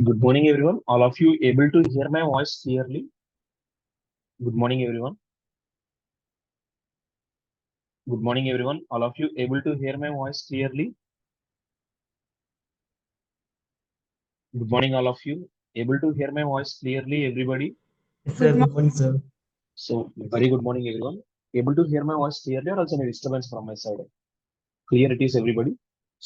Good morning, everyone. All of you able to hear my voice clearly? Good morning, everyone. Good morning, everyone. All of you able to hear my voice clearly? Good morning, all of you. Able to hear my voice clearly, everybody? Yes, Good sir. morning. Good morning, sir. So, very good morning, everyone. Able to hear my voice clearly or also any disturbance from my side? Clear it is, everybody.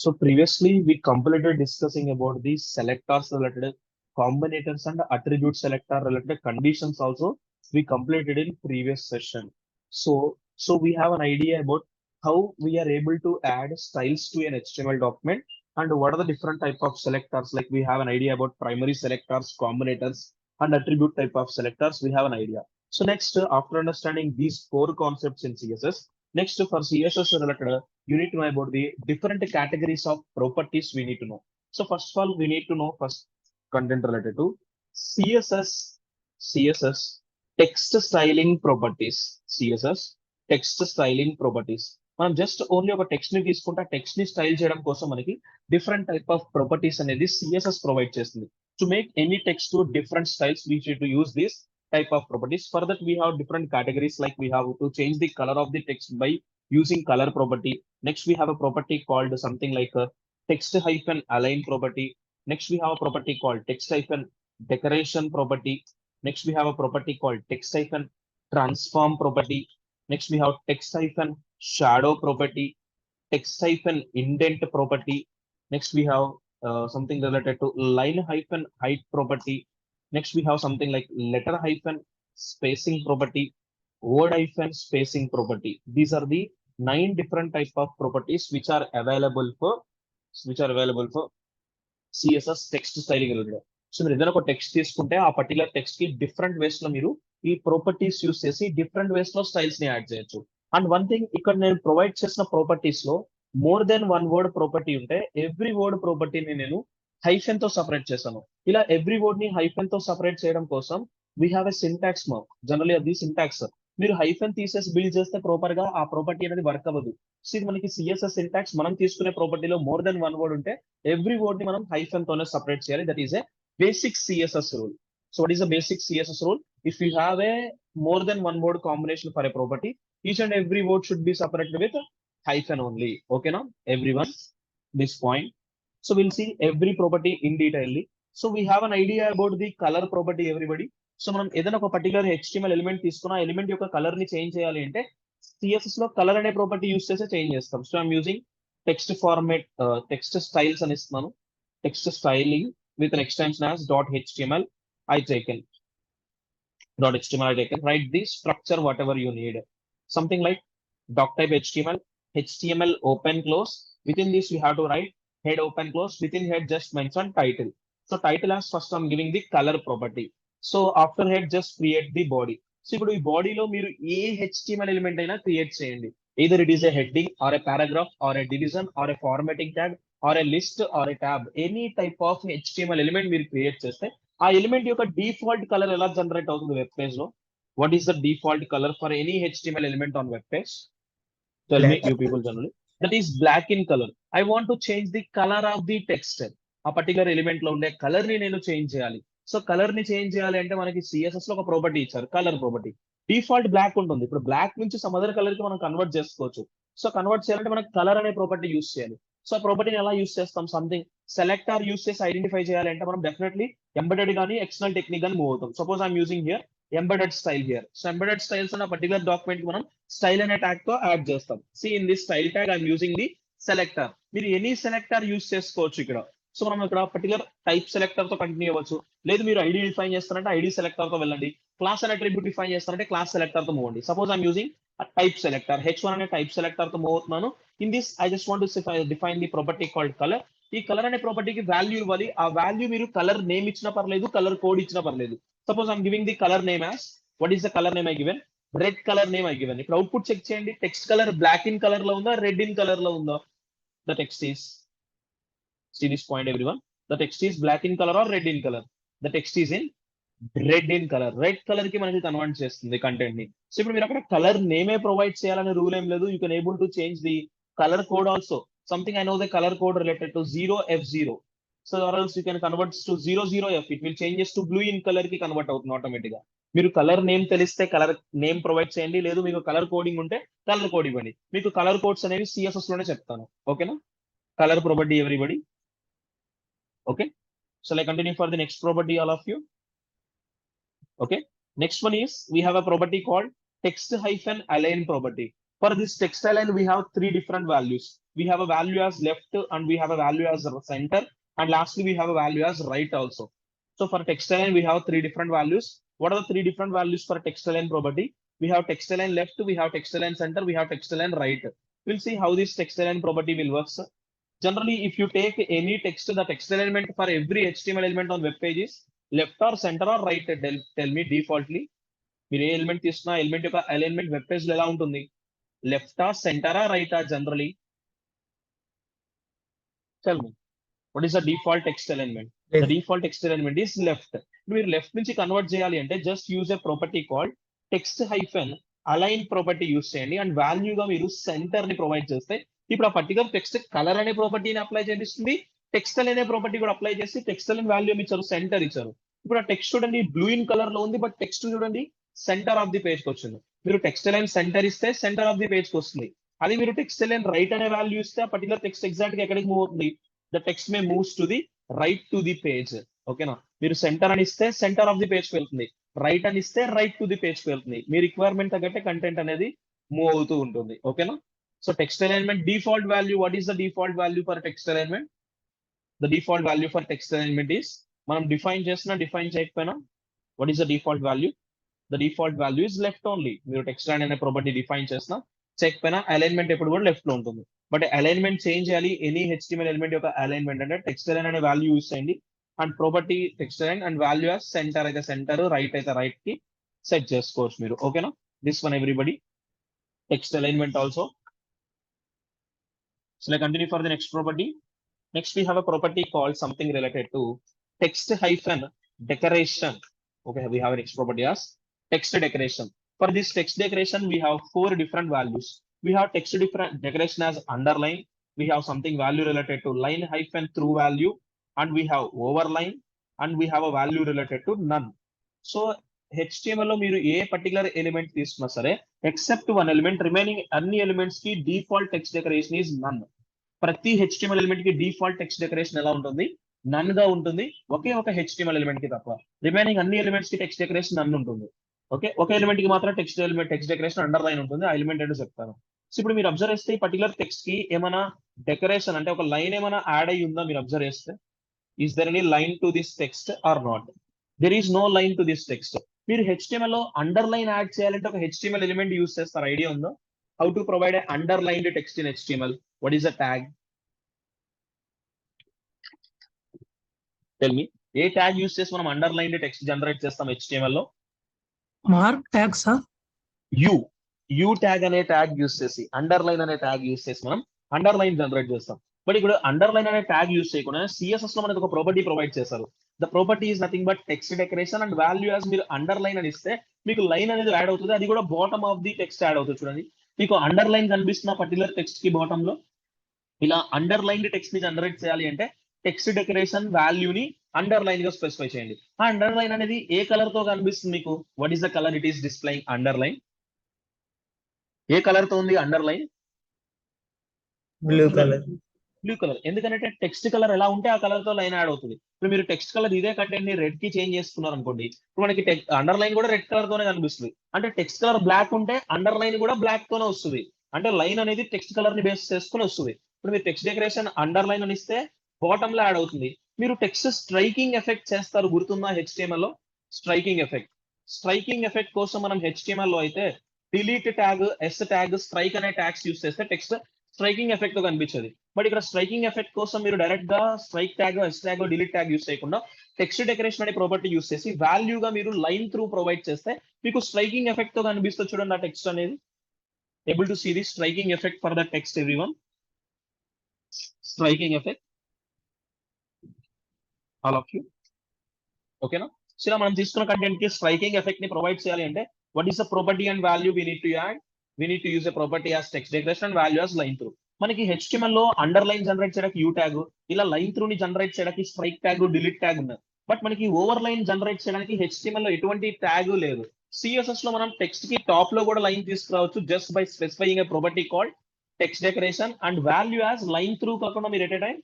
So, previously we completed discussing about the selectors related combinators and attribute selector related conditions also we completed in previous session. So we have an idea about how we are able to add styles to an HTML document and what are the different type of selectors. Like we have an idea about primary selectors, combinators, and attribute type of selectors. We have an idea. So next, after understanding these core concepts in CSS, next for CSS related, you need to know about the different categories of properties we need to know. So first of all, we need to know first content related to CSS text styling properties. CSS text styling properties. మనం just only ఒక text ని తీసుకుంటే text ని style చేయడం కోసం మనకి different type of properties అనేది CSS provide చేస్తుంది. To make any text to different styles we need to use this type of properties. For that, we have different categories, like we have to change the color of the text by using color property. Next, we have a property called something like a text hyphen align property. Next, we have a property called text hyphen decoration property. Next, we have a property called text hyphen transform property. Next, we have text hyphen shadow property, text hyphen indent property. Next, we have something related to line hyphen height property. Next, we have something like letter hyphen spacing property, word hyphen spacing property. These are the 9 different type of properties which are available for CSS text styling related. So మీరు ఏదైనా ఒక text తీసుకుంటే ఆ particular text కి different ways లో మీరు ఈ properties use చేసి డిఫరెంట్ వేస్ లో స్టైల్స్ ని యాడ్ చేయొచ్చు. అండ్ వన్ థింగ్, ఇక్కడ నేను ప్రొవైడ్ చేసిన ప్రాపర్టీస్ లో more than one word property ఉంటే ఎవ్రీ వర్డ్ ప్రాపర్టీని నేను హైఫెన్ తో సపరేట్ చేశాను. ఇలా ఎవ్రీ వర్డ్ ని హైఫెన్ తో సపరేట్ చేయడం కోసం we have a syntax mark. Generally అది సింటాక్స్. మీరు హైఫెన్ తీసేసి బిల్డ్ చేస్తే ప్రాపర్ గా ఆ ప్రాపర్టీ అనేది వర్క్ అవ్వదు. సో ఇది మనకి సిఎస్ఎస్ సింటాక్స్. మనం తీసుకునే ప్రాపర్టీలో మోర్ దెన్ వన్ వర్డ్ ఉంటే ఎవ్రీ వర్డ్ ని మనం హైఫెన్ తోనే సపరేట్ చేయాలి. That is a basic CSS rule. So what is the basic CSS rule? If you have a more than one word combination for a property, each and every word should be separated with hyphen only. Okay now, everyone, this point. So we'll see every property in detail. So we have an idea about the color property, everybody. So మనం ఏదైనా ఒక particular HTML element తీసుకున్న ఆ element యొక్క colour ని change చేయాలి అంటే CSS లో కలర్ అనే ప్రాపర్టీ యూస్ చేసి చేంజ్ చేస్తాం. So I'm using text format, text styles అని ఇస్తున్నాను. Text styling with an extension as .html. I taken .html. I taken. Write the structure whatever you need. Something like doc type HTML, HTML open close. Within this we have to write head open close. Within head just mention title. So title as first I'm giving the color property. So after head just create the body. So ఇప్పుడు ఈ బాడీలో మీరు ఏ HTML element అయినా create చేయండి. either it is a heading or a paragraph or a division or a formatting tag or a list or a tab, any type of HTML element మీరు create చేస్తే ఆ element యొక్క default colour ఎలా generate అవుతుంది web page లో? What is the default colour for any HTML element on web page? Tell me, Black. you people generally. That is black in color. I want to change the color of the text. ఆ particular element లో ఉండే colour ని నేను change చేయాలి. So colour ని change చేయాలి అంటే మనకి సిఎస్ఎస్ లో ఒక ప్రాపర్టీ ఇచ్చారు, కలర్ ప్రాపర్టీ. డిఫాల్ట్ బ్లాక్ ఉంటుంది. ఇప్పుడు బ్లాక్ నుంచి సమ్ అదర్ కలర్ కి మనం కన్వర్ట్ చేసుకోవచ్చు. సో కన్వర్ట్ చేయాలంటే మనకి కలర్ అనే ప్రాపర్టీ యూస్ చేయాలి. సో ఆ ప్రాపర్టీని ఎలా యూస్ చేస్తాం? సంథింగ్ సెలెక్టర్ యూస్ చేసి ఐడెంటిఫై చేయాలి అంటే మనం డెఫినెట్లీ ఎంబెడెడ్ కానీ ఎక్స్టర్నల్ టెక్నిక్ కానీ మూవ్ అవుతాం. Suppose I'm using here embedded style here. So embedded styles అన్న పర్టికులర్ డాక్యుమెంట్ కి మనం స్టైల్ అనే ట్యాగ్ తో యాడ్ చేస్తాం. See in this style tag I'm using the selector. మీరు ఎనీ సెలెక్టర్ యూస్ చేసుకోవచ్చు ఇక్కడ. సో మనం ఇక్కడ పర్టికులర్ టైప్ సెలెక్టర్ తో కంటిన్యూ అవ్వచ్చు. లేదు మీరు ఐడి డిఫైన్ చేస్తారంటే ఐడి సెలెక్టర్ తో వెళ్ళండి. క్లాస్ అనే అట్రిబ్యూట్ డిఫైన్ చేస్తారంటే క్లాస్ సెలెక్టర్ తో మూవ్ అండి. Suppose I'm using type selector, H1 అనే టైప్ సెలెక్టర్ తో మూవ్ అవుతున్నాను. In this I just want to define the property called colour. ఈ కలర్ అనే ప్రాపర్టీకి వాల్యూ ఇవ్వాలి. ఆ వాల్యూ మీరు కలర్ నేమ్ ఇచ్చినా పర్లేదు, కలర్ కోడ్ ఇచ్చినా పర్లేదు. Suppose I'm giving the colour name as, what is the color name I given? Red colour name I given. ఇప్పుడు అవుట్పుట్ చెక్ చేయండి. Text colour black in colour లో ఉందా, red in colour లో ఉందా? The text is, see this point everyone, the text is black in color or red in color? The text is in red in colour. Red colour కి మనకి convert చేస్తుంది content ని. So ఇప్పుడు మీరు అక్కడ colour నేమే provide చేయాలనే rule ఏం లేదు. You can able to change the colour code also. Something I know the colour code related to 0F0. So or else you can convert to 00F. It will changes to blue in colour కి convert అవుతుంది automatic గా. మీరు colour name తెలిస్తే colour name provide చేయండి, లేదు మీకు colour coding ఉంటే colour code ఇవ్వండి. మీకు కలర్ కోడ్స్ అనేవి CSS లోనే చెప్తాను. ఓకేనా? Colour property everybody. Okay, so I continue for the next property, all of you. Okay, next one is we have a property called text hyphen align property. For this text align we have three different values. We have a value as left, and we have a value as center, and lastly we have a value as right also. So for text align we have three different values. What are the three different values for text align property? We have text align left, we have text align center, we have text align right. We'll see how this text align property will work. Generally, if you take any text, the text alignment for every HTML element on web page is left or center or right. Tell me defaultly. మీరు ఏ element తీసుకున్నా element యొక్క alignment web page లో ఎలా ఉంటుంది? లెఫ్టా, సెంటరా, రైటా? Generally tell me, what is the default text alignment? The default text alignment is left. మీరు left నుంచి convert చేయాలి అంటే just use a property called text hyphen align property use చేయండి, అండ్ వాల్యూగా మీరు సెంటర్ ని ప్రొవైడ్ చేస్తే ఇప్పుడు ఆ పర్టికులర్ టెక్స్ట్ కలర్ అనే ప్రాపర్టీని అప్లై చేపిస్తుంది, టెక్స్టల్ అనే ప్రాపర్టీ కూడా అప్లై చేసి టెక్స్టల్ అనే వాల్యూ ఇచ్చారు, సెంటర్ ఇచ్చారు. ఇప్పుడు ఆ టెక్స్ట్ చూడండి బ్లూ ఇన్ కలర్ లో ఉంది, బట్ టెక్స్ట్ చూడండి సెంటర్ ఆఫ్ ది పేజ్ కి వచ్చింది. మీరు టెక్స్టల్ అండ్ సెంటర్ ఇస్తే సెంటర్ ఆఫ్ ది పేజ్ కి వస్తుంది. అది మీరు టెక్స్టల్ అండ్ రైట్ అనే వాల్యూ ఇస్తే ఆ పర్టికులర్ టెక్స్ట్ ఎగ్జాక్ట్ గా ఎక్కడికి మూవ్ అవుతుంది? The text May moves to the right to the page. ఓకేనా? మీరు సెంటర్ అని ఇస్తే సెంటర్ ఆఫ్ ది పేజ్ కి వెళ్తుంది, రైట్ అని ఇస్తే రైట్ టు ది పేజ్ కి వెళ్తుంది. మీ రిక్వైర్మెంట్ తగ్గట్టే కంటెంట్ అనేది మూవ్ అవుతూ ఉంటుంది. ఓకేనా? So text alignment default value, what is the default value for text alignment? The default value for text alignment is, మనం డిఫైన్ చేసినా డిఫైన్ చేయకపోయినా, what is the default value? The default value is left only. మీరు text align అనే property define చేసినా చేయకపోయినా alignment ఎప్పుడు కూడా left లో ఉంటుంది. బట్ అలైన్మెంట్ చేంజ్ చేయాలి ఎనీ HTML ఎలిమెంట్ యొక్క అలైన్మెంట్ అంటే టెక్స్ట్ అలైన్ అనే వాల్యూ యూస్ చేయండి, and property text align and value as centre అయితే సెంటర్, రైట్ అయితే రైట్ కి సెట్ చేసుకోవచ్చు మీరు. ఓకేనా? This one everybody, text alignment also. So let's continue for the next property. Next, we have a property called something related to text hyphen decoration. Okay, we have a next property as text decoration. For this text decoration, we have four different values. We have text decoration as underline. We have something value related to line hyphen through value, and we have overline, and we have a value related to none. So HTML లో మీరు ఏ particular element తీసుకున్నా సరే except one element, remaining అన్ని elements కి default text decoration is none. ప్రతి HTML element కి default text decoration ఎలా ఉంటుంది? నన్ గా ఉంటుంది, ఒకే ఒక HTML ఎలిమెంట్ కి తప్ప. రిమైనింగ్ అన్ని ఎలిమెంట్స్ కి టెక్స్ట్ డెకరేషన్ నన్ ఉంటుంది. ఓకే, ఒక ఎలిమెంట్ కి మాత్రం టెక్స్ట్ డెకరేషన్ అండర్ లైన్ ఉంటుంది. ఆ ఎలిమెంట్ ఏంటో చెప్తాను. సో ఇప్పుడు మీరు అబ్జర్వ్ చేస్తే ఈ పర్టికులర్ టెక్స్ట్ కి ఏమైనా డెకరేషన్ అంటే ఒక లైన్ ఏమైనా యాడ్ అయ్యి ఉందా? మీరు అబ్జర్వ్ చేస్తే is there any line to this text or not? There is no line to this text. మీరు HTML లో అండర్ లైన్ యాడ్ చేయాలంటే ఒక HTML ఎలిమెంట్ యూస్ చేస్తారు. ఐడియా ఉందో? How to provide underlined text in HTML? What is the tag? Tell me, ఏ tag use చేసి మనం underlined text generate చేస్తాం HTML లో? Mark tag sir. U tag అనే ట్యాగ్ యూస్ చేసి, under line అనే tag use చేసి మనం అండర్ లైన్ జనరేట్ చేస్తాం. బట్ ఇప్పుడు అండర్ లైన్ అనే ట్యాగ్ యూస్ చేయకుండా CSS లో మనకు ఒక ప్రాపర్టీ ప్రొవైడ్ చేశారు. The property is nothing but text decoration and value as మీరు అండర్ లైన్ అని ఇస్తే మీకు లైన్ అనేది యాడ్ అవుతుంది, అది కూడా bottom of the text add అవుతుంది. చూడండి, మీకు అండర్ లైన్ కనిపిస్తున్న పర్టికులర్ టెక్స్ట్ కి బాటమ్ లో ఇలా అండర్ లైన్ టెక్స్ట్ ని జనరేట్ చేయాలి అంటే టెక్స్ట్ డెకరేషన్ వాల్యూని అండర్ లైన్ గా స్పెసిఫై చేయండి. ఆ అండర్ లైన్ అనేది ఏ కలర్ తో కనిపిస్తుంది మీకు? What is the colour it is displaying? Under line A colour తో ఉంది under line? Blue colour. Blue colour. ఎందుకంటే టెక్స్ట్ కలర్ ఎలా ఉంటే ఆ కలర్ తో లైన్ యాడ్ అవుతుంది. ఇప్పుడు మీరు టెక్స్ట్ కలర్ ఇదే కంటెంట్ ని రెడ్ కి చేంజ్ చేసుకున్నారు అనుకోండి, ఇప్పుడు మనకి అండర్ లైన్ కూడా రెడ్ కలర్ తోనే కనిపిస్తుంది. అంటే టెక్స్ట్ కలర్ బ్లాక్ ఉంటే అండర్ లైన్ కూడా బ్లాక్ తోనే వస్తుంది. అంటే లైన్ అనేది టెక్స్ట్ కలర్ ని బేస్ చేసుకుని వస్తుంది. ఇప్పుడు మీరు టెక్స్ట్ డెకరేషన్ అండర్ లైన్ అని ఇస్తే బాటమ్ లో యాడ్ అవుతుంది. మీరు టెక్స్ట్ స్ట్రైకింగ్ ఎఫెక్ట్ చేస్తారు, గుర్తుందా? HTML లో స్ట్రైకింగ్ ఎఫెక్ట్ కోసం మనం HTML లో అయితే delete tag, S tag, strike అనే ట్యాగ్స్ యూస్ చేస్తే టెక్స్ట్ స్ట్రైకింగ్ ఎఫెక్ట్ తో కనిపించదు. బట్ ఇక్కడ స్ట్రైకింగ్ ఎఫెక్ట్ కోసం మీరు డైరెక్ట్ గా strike tag, S tag, delete tag use చేయకుండా టెక్స్ట్ డెకరేషన్ అనే ప్రాపర్టీ యూస్ చేసి వాల్యూగా మీరు లైన్ త్రూ ప్రొవైడ్ చేస్తే మీకు స్ట్రైకింగ్ ఎఫెక్ట్ తో కనిపిస్తుంది. చూడండి ఆ టెక్స్ట్ అనేది. Able to see the striking effect for the text everyone? Striking effect, all of you. ఓకేనా? సో ఇలా మనం తీసుకున్న కంటెంట్ కి స్ట్రైకింగ్ ఎఫెక్ట్ ని ప్రొవైడ్ చేయాలి అంటే what is the property and value we need to add? We need to use a property as text decoration and value as line through. మనకి HTML లో అండర్లైన్ జనరేట్ చేయడానికి you tag, ఇలా line through ని generate చేయడానికి strike tag, delete tag ఉన్నాయి. But మనకి over line generate చేయడానికి HTML లో ఎటువంటి ట్యాగ్ లేదు. CSS లో మనం టెక్స్ట్ కి టాప్ లో కూడా లైన్ తీసుకురావచ్చు just by specifying A property called text decoration and value as line through కాకుండా మీరు at a time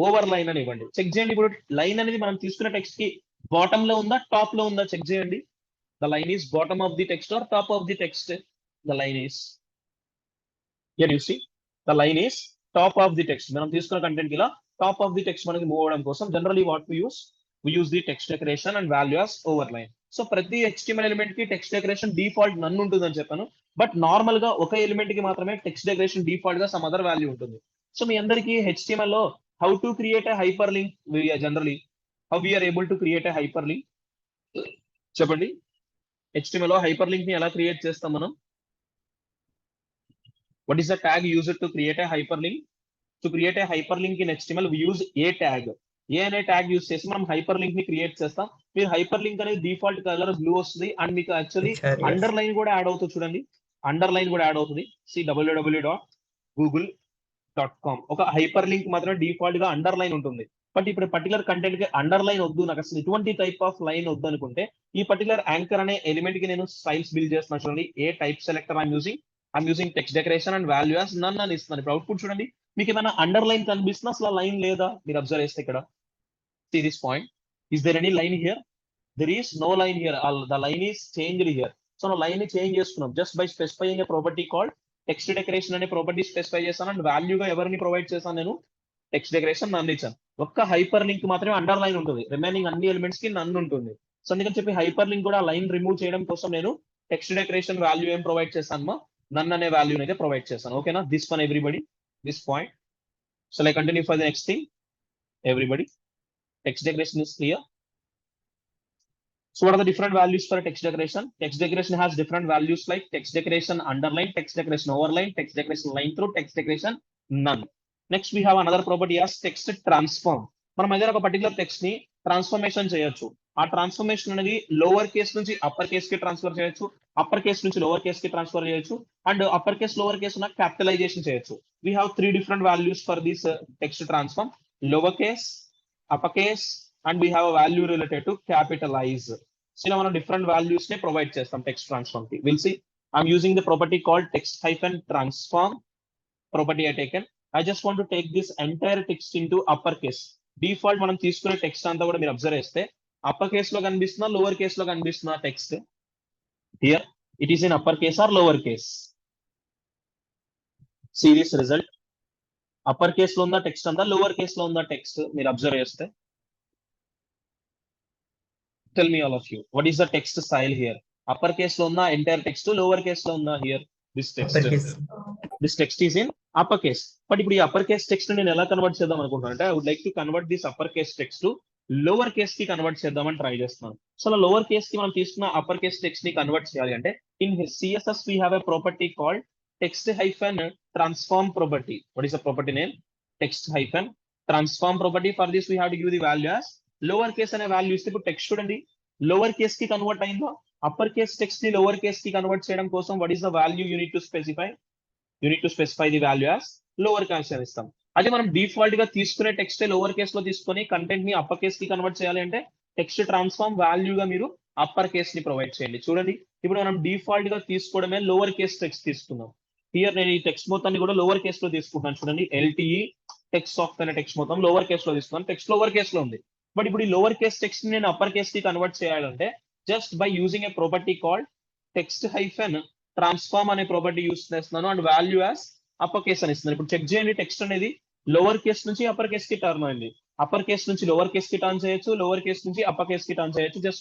over line అని ఇవ్వండి. చెక్ చేయండి, ఇప్పుడు లైన్ అనేది మనం తీసుకున్న టెక్స్ట్ కి బాటమ్ లో ఉందా టాప్ లో ఉందా చెక్ చేయండి. The line is bottom of the text or top of the text. The line is here you see the line is top of the text. మనం తీసుకున్న కంటెంట్ ఇలా టాప్ ఆఫ్ ది టెక్స్ట్ మనకి move అవడం కోసం generally what we use the text decoration and value as overline. So ప్రతి HTML element కి text decoration default none ఉంటుందని చెప్పాను. బట్ నార్మల్ గా ఒక ఎలిమెంట్ కి మాత్రమే టెక్స్ట్ డెకరేషన్ డిఫాల్ట్ గా సమ్ అదర్ వాల్యూ ఉంటుంది. సో మీ అందరికి HTML లో how to create a hyperlink, generally how we are able to create a hyperlink చెప్పండి. HTML లో హైపర్ లింక్ ని ఎలా క్రియేట్ చేస్తాం మనం? What is the tag used to create a hyperlink? To create a hyperlink in HTML, we use a tag. ఏ అనే tag use చేసి మనం hyper link ని క్రియేట్ చేస్తాం. మీరు హైపర్ లింక్ అనేది డిఫాల్ట్ కలర్ బ్లూ వస్తుంది అండ్ మీకు యాక్చువల్లీ HRS. అండర్ లైన్ కూడా యాడ్ అవుతుంది. చూడండి, అండర్ లైన్ కూడా యాడ్ అవుతుంది. www.google.com ఒక హైపర్ లింక్ మాత్రం డిఫాల్ట్ గా అండర్ లైన్ ఉంటుంది. బట్ ఇప్పుడు పర్టికులర్ కంటెంట్ కి అండర్ లైన్ వద్దు, నాకు అసలు ఇటువంటి టైప్ ఆఫ్ లైన్ వద్దు అనుకుంటే ఈ పర్టికులర్ యాంకర్ అనే ఎలిమెంట్ కి నేను స్టైల్స్ బిల్డ్ చేస్తున్నాను. చూడండి, ఏ type selector I'm using text decoration and value as none అని ఇస్తున్నాను. ఇప్పుడు అవుట్పుట్ చూడండి, మీకు ఏమైనా అండర్ లైన్ కనిపిస్తున్నా అసలు లైన్ లేదా మీరు అబ్జర్వ్ చేస్తే ఇక్కడ see this point, is there any line here? There is no line here. The line is changed here. So no line change చేసుకున్నాం just by specifying a property called text decoration అనే property specify చేశాను and value గా ఎవరిని provide చేశాను నేను text decoration నన్ను ఇచ్చాను. ఒక్క హైపర్ లింక్ మాత్రమే అండర్ లైన్ ఉంటుంది, రిమైనింగ్ అన్ని ఎలిమెంట్స్ కి నన్ను ఉంటుంది. సో అందుకని చెప్పి హైపర్ లింక్ కూడా లైన్ రిమూవ్ చేయడం కోసం నేను టెక్స్ట్ డెకరేషన్ వాల్యూ ఏం ప్రొవైడ్ చేశాను, నన్ను అనే వాల్యూ అయితే ప్రొవైడ్ చేశాను. ఓకేనా, this one everybody, this point. So like continue for the next thing everybody. Text decoration is clear. So what are the different values for a text decoration? Text decoration has different values like text decoration underline, text decoration overline, text decoration line through, text decoration none. Next we have another property as text transform. మనం ఏదైనా ఒక particular text ని transformation చేయొచ్చు. ఆ transformation అనేది lower case నుంచి upper case కి transfer చేయొచ్చు, అప్పర్ కేస్ నుంచి లోవర్ కేస్ కి ట్రాన్స్ఫర్ చేయొచ్చు and upper case lower case ఉన్న క్యాపిటలైజేషన్ చేయొచ్చు. We have three different values for this text transform: lower case, upper case and we have a value related to capitalize. So now మనం different values ని provide చేస్తాం text transform కి. We'll see. I'm using the property called text hyphen transform property I taken. I just want to take this entire text into upper case. Default మనం తీసుకునే text అంతా కూడా మీరు observe చేస్తే upper case లో కనిపిస్తున్నా lower case లో కనిపిస్తున్నా text. Here it is in upper case or lower case. Series result upper case లో ఉందా టెక్స్ట్ అంతా, లోవర్ కేస్ లో ఉందా టెక్స్ట్ మీరు అబ్జర్వ్ చేస్తే. Tell me all of you, what is the text style here? Upper case లో ఉందా entire text, lower case లో ఉందా here this text? This text is in upper case. But ఇప్పుడు ఈ అప్పర్ కేస్ టెక్స్ట్ నేను ఎలా convert చేద్దాం అనుకుంటున్నాను అంటే I would like to convert this upper case text to lower case కి కన్వర్ట్ చేద్దామని ట్రై చేస్తున్నాను. సో అలా లోవర్ కేస్ కి మనం తీసుకున్న అప్పర్ కేస్ టెక్స్ట్ ని కన్వర్ట్ చేయాలి అంటే in CSS we have a property called text hyphen transform property. What is the property name? Text hyphen transform property. For this we have to give the value as lower case అనే value ఇస్తే ఇప్పుడు text చూడండి lower case కి convert అయిందో. Upper case text ని lower case కి convert చేయడం కోసం what is the value you need to specify? You need to specify the value as lower case అని ఇస్తాం. అదే మనం డిఫాల్ట్ గా తీసుకునే టెక్స్ట్ లోవర్ కేస్ లో తీసుకొని కంటెంట్ ని అప్పర్ కేస్ కి కన్వర్ట్ చేయాలి అంటే టెక్స్ట్ ట్రాన్స్ఫార్మ్ వాల్యూ గా మీరు అప్పర్ కేస్ ని ప్రొవైడ్ చేయండి. చూడండి ఇప్పుడు మనం డిఫాల్ట్ గా తీసుకోవడమే లోవర్ కేస్ టెక్స్ట్ తీసుకున్నాం. హియర్ నేను ఈ టెక్స్ట్ మొత్తాన్ని కూడా లోవర్ కేస్ లో తీసుకుంటాను. చూడండి LTE టెక్స్ట్ సాఫ్ట్ అనే టెక్స్ట్ మొత్తం లోవర్ కేస్ లో తీసుకున్నాను, టెక్స్ట్ లోవర్ కేస్ లో ఉంది. బట్ ఇప్పుడు ఈ లోవర్ కేస్ టెక్స్ట్ ని నేను అప్పర్ కేస్ కి కన్వర్ట్ చేయాలంటే just by using a property called text hyphen transform అనే ప్రాపర్టీ యూస్ చేస్తున్నాను and value as upper case అని ఇస్తున్నాను. ఇప్పుడు చెక్ చేయండి, టెక్స్ట్ అనేది లోవర్ కేస్ నుంచి అప్పర్ కేస్ కి టర్న్ అయింది. అప్పర్ కేస్ నుంచి లోవర్ కేస్ కి టర్న్ చేయొచ్చు, లోవర్ కేస్ నుంచి అప్పర్ కేస్ కి టర్న్ చేయొచ్చు. Just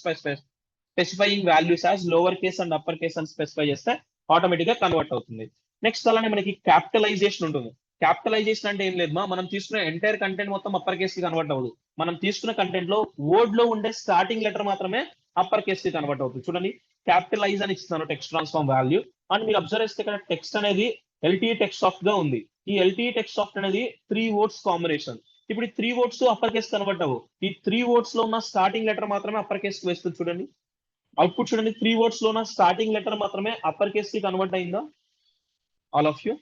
specifying values as lower case and upper case అని స్పెసిఫై చేస్తే ఆటోమేటిక్ గా కన్వర్ట్ అవుతుంది. నెక్స్ట్ అలానే మనకి క్యాపిటలైజేషన్ ఉంటుంది. క్యాపిటలైజేషన్ అంటే ఏం లేదు, మనం తీసుకున్న ఎంటైర్ కంటెంట్ మొత్తం అప్పర్ కేస్ కి కన్వర్ట్ అవ్వదు. మనం తీసుకున్న కంటెంట్ లో వర్డ్ లో ఉండే స్టార్టింగ్ లెటర్ మాత్రమే అప్పర్ కేస్ కి కన్వర్ట్ అవుతుంది. చూడండి క్యాపిటలైజ్ అని ఇస్తున్నాను టెక్స్ట్ ట్రాన్స్ఫార్మ్ వాల్యూ అండ్ మీరు అబ్జర్వ్ చేస్తే ఇక్కడ టెక్స్ట్ అనేది LTE టెక్స్ట్ సాఫ్ట్ గా ఉంది. ఈ LTE టెక్స్ట్ సాఫ్ట్ అనేది 3 వర్డ్స్ కాంబినేషన్. ఇప్పుడు ఈ 3 వర్డ్స్ అప్పర్ కేస్ కన్వర్ట్ అవ్వు. ఈ 3 వర్డ్స్ లో ఉన్న స్టార్టింగ్ లెటర్ మాత్రమే అప్పర్ కేస్ కి వేస్తుంది. చూడండి అవుట్పుట్ చూడండి, 3 వర్డ్స్ లో ఉన్న స్టార్టింగ్ లెటర్ మాత్రమే అప్పర్ కేస్ కి కన్వర్ట్ అయిందా all of you?